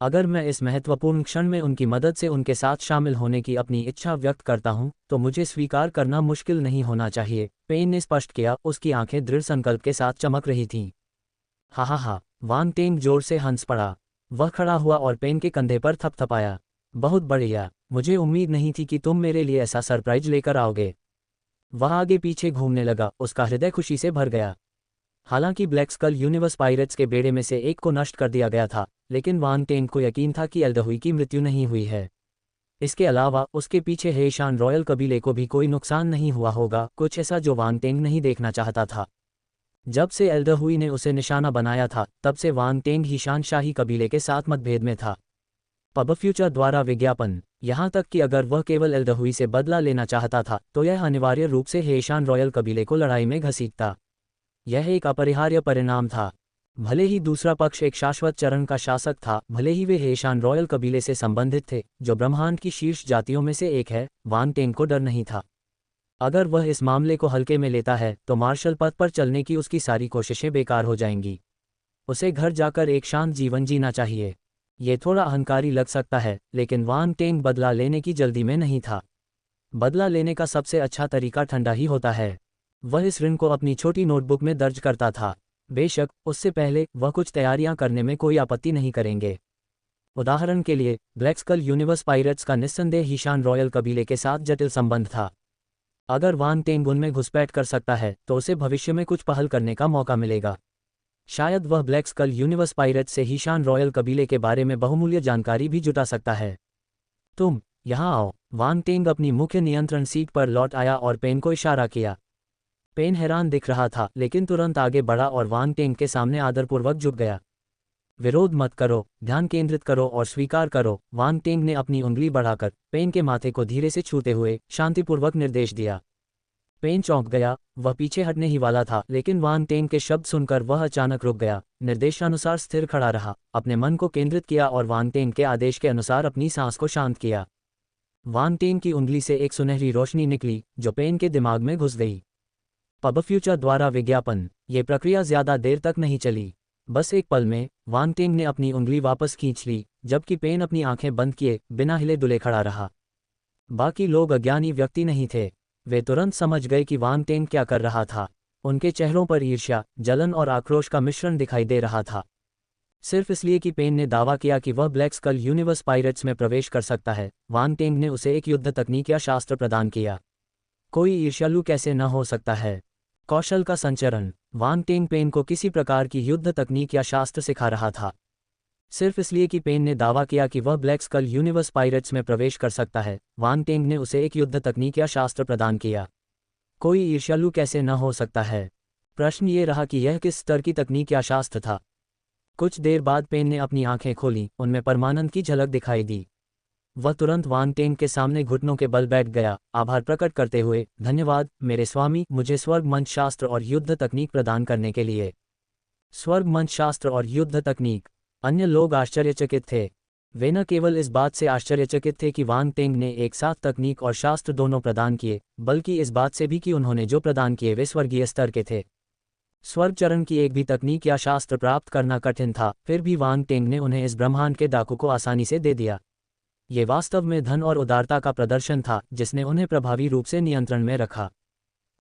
अगर मैं इस महत्वपूर्ण क्षण में उनकी मदद से उनके साथ शामिल होने की अपनी इच्छा व्यक्त करता हूं, तो मुझे स्वीकार करना मुश्किल नहीं होना चाहिए, पेन ने स्पष्ट किया। उसकी आंखें दृढ़ संकल्प के साथ चमक रही थीं। हा हा हा, वांग टेंग जोर से हंस पड़ा। वह खड़ा हुआ और पेन के कंधे पर थपथपाया। बहुत बढ़िया, मुझे उम्मीद नहीं थी कि तुम मेरे लिए ऐसा सरप्राइज लेकर आओगे। वह आगे पीछे घूमने लगा, उसका हृदय खुशी से भर गया। हालांकि ब्लैक स्कल यूनिवर्स पायरेट्स के बेड़े में से एक को नष्ट कर दिया गया था, लेकिन वांग टेंग को यकीन था कि एल्डहुई की मृत्यु नहीं हुई है। इसके अलावा उसके पीछे हेशान रॉयल कबीले को भी कोई नुकसान नहीं हुआ होगा, कुछ ऐसा जो वांग टेंग नहीं देखना चाहता था। जब से एल्डहुई ने उसे निशाना बनाया था, तब से वांग टेंग हीशान शाही कबीले के साथ मतभेद में था। पब फ्यूचर द्वारा विज्ञापन, यहाँ तक कि अगर वह केवल एल्डहुई से बदला लेना चाहता था तो यह अनिवार्य रूप से हेशान रॉयल कबीले को लड़ाई में घसीटता। यह एक अपरिहार्य परिणाम था। भले ही दूसरा पक्ष एक शाश्वत चरण का शासक था, भले ही वे हेशान रॉयल कबीले से संबंधित थे, जो ब्रह्मांड की शीर्ष जातियों में से एक है, वांग टेंग को डर नहीं था। अगर वह इस मामले को हल्के में लेता है तो मार्शल पथ पर चलने की उसकी सारी कोशिशें बेकार हो जाएंगी। उसे घर जाकर एक शांत जीवन जीना चाहिए। ये थोड़ा अहंकारी लग सकता है, लेकिन वांग टेंग बदला लेने की जल्दी में नहीं था। बदला लेने का सबसे अच्छा तरीका ठंडा ही होता है। वह इस ऋण को अपनी छोटी नोटबुक में दर्ज करता था। बेशक उससे पहले वह कुछ तैयारियां करने में कोई आपत्ति नहीं करेंगे। उदाहरण के लिए, ब्लैक स्कल यूनिवर्स पायरेट्स का निस्संदेह हीशान रॉयल कबीले के साथ जटिल संबंध था। अगर वांग टेंग उनमें घुसपैठ कर सकता है तो उसे भविष्य में कुछ पहल करने का मौका मिलेगा। शायद वह ब्लैक स्कल यूनिवर्स पायरेट्स से हीशान रॉयल कबीले के बारे में बहुमूल्य जानकारी भी जुटा सकता है। तुम यहाँ आओ। वांग टेंग अपनी मुख्य नियंत्रण सीट पर लौट आया और पेन को इशारा किया। पेन हैरान दिख रहा था, लेकिन तुरंत आगे बढ़ा और वांग टेंग के सामने आदरपूर्वक झुक गया। विरोध मत करो, ध्यान केंद्रित करो और स्वीकार करो, वांग टेंग ने अपनी उंगली बढ़ाकर पेन के माथे को धीरे से छूते हुए शांतिपूर्वक निर्देश दिया। पेन चौंक गया। वह पीछे हटने ही वाला था, लेकिन वांग टेंग के शब्द सुनकर वह अचानक रुक गया, निर्देशानुसार स्थिर खड़ा रहा, अपने मन को केंद्रित किया और वांग टेंग के आदेश के अनुसार अपनी सांस को शांत किया। वांग टेंग की उंगली से एक सुनहरी रोशनी निकली, जो पेन के दिमाग में घुस गई। पब फ्यूचर द्वारा विज्ञापन। ये प्रक्रिया ज्यादा देर तक नहीं चली। बस एक पल में वांग टेंग ने अपनी उंगली वापस खींच ली, जबकि पेन अपनी आंखें बंद किए बिना हिले डुले खड़ा रहा। बाकी लोग अज्ञानी व्यक्ति नहीं थे। वे तुरंत समझ गए कि वांग टेंग क्या कर रहा था। उनके चेहरों पर ईर्ष्या, जलन और आक्रोश का मिश्रण दिखाई दे रहा था। सिर्फ इसलिए कि पेन ने दावा किया कि वह ब्लैक स्कल यूनिवर्स पायरेट्स में प्रवेश कर सकता है, वांग टेंग ने उसे एक युद्ध तकनीक या शास्त्र प्रदान किया। कोई ईर्ष्यालु कैसे न हो सकता है? कौशल का संचरण। वांग टेंग पेन को किसी प्रकार की युद्ध तकनीक या शास्त्र सिखा रहा था। सिर्फ इसलिए कि पेन ने दावा किया कि वह ब्लैक स्कल यूनिवर्स पायरेट्स में प्रवेश कर सकता है, वांग टेंग ने उसे एक युद्ध तकनीक या शास्त्र प्रदान किया। कोई ईर्ष्यालु कैसे न हो सकता है? प्रश्न ये रहा कि यह किस स्तर की तकनीक या शास्त्र था। कुछ देर बाद पेन ने अपनी आंखें खोलीं, उनमें परमानंद की झलक दिखाई दी। वह तुरंत वांग टेंग के सामने घुटनों के बल बैठ गया, आभार प्रकट करते हुए, धन्यवाद मेरे स्वामी, मुझे स्वर्ग मंच शास्त्र और युद्ध तकनीक प्रदान करने के लिए। स्वर्ग मंच शास्त्र और युद्ध तकनीक। अन्य लोग आश्चर्यचकित थे। वे न केवल इस बात से आश्चर्यचकित थे कि वांग टेंग ने एक साथ तकनीक और शास्त्र दोनों प्रदान किए, बल्कि इस बात से भी कि उन्होंने जो प्रदान किए वे स्वर्गीय स्तर के थे। स्वर्ग चरण की एक भी तकनीक या शास्त्र प्राप्त करना कठिन था, फिर भी वांग टेंग ने उन्हें इस ब्रह्मांड के डाकू को आसानी से दे दिया। ये वास्तव में धन और उदारता का प्रदर्शन था, जिसने उन्हें प्रभावी रूप से नियंत्रण में रखा।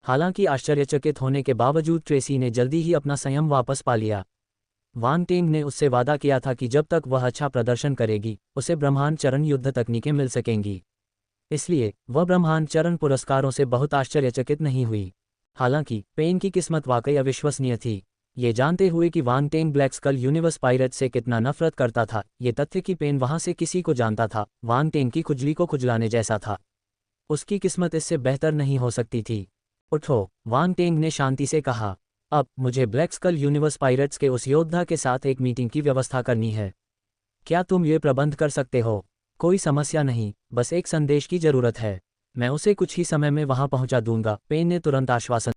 हालांकि आश्चर्यचकित होने के बावजूद ट्रेसी ने जल्दी ही अपना संयम वापस पा लिया। वांग टेंग ने उससे वादा किया था कि जब तक वह अच्छा प्रदर्शन करेगी, उसे ब्रह्मांड चरण युद्ध तकनीकें मिल सकेंगी। इसलिए वह ब्रह्मांड चरण पुरस्कारों से बहुत आश्चर्यचकित नहीं हुई। हालांकि पेन की किस्मत वाकई अविश्वसनीय थी। ये जानते हुए कि Wang Teng black skull universe pirate से कितना नफरत करता था, ये तथ्य कि पेन वहां से किसी को जानता था, वांग टेंग की खुजली को खुजलाने जैसा था। उसकी किस्मत इससे बेहतर नहीं हो सकती थी। उठो, वांग टेंग ने शांति से कहा। अब मुझे ब्लैक स्कल यूनिवर्स पायरेट्स के उस योद्धा के साथ एक मीटिंग की व्यवस्था करनी है। क्या तुम ये प्रबंध कर सकते हो? कोई समस्या नहीं, बस एक संदेश की जरूरत है। मैं उसे कुछ ही समय में वहां पहुंचा दूंगा, पेन ने तुरंत आश्वासन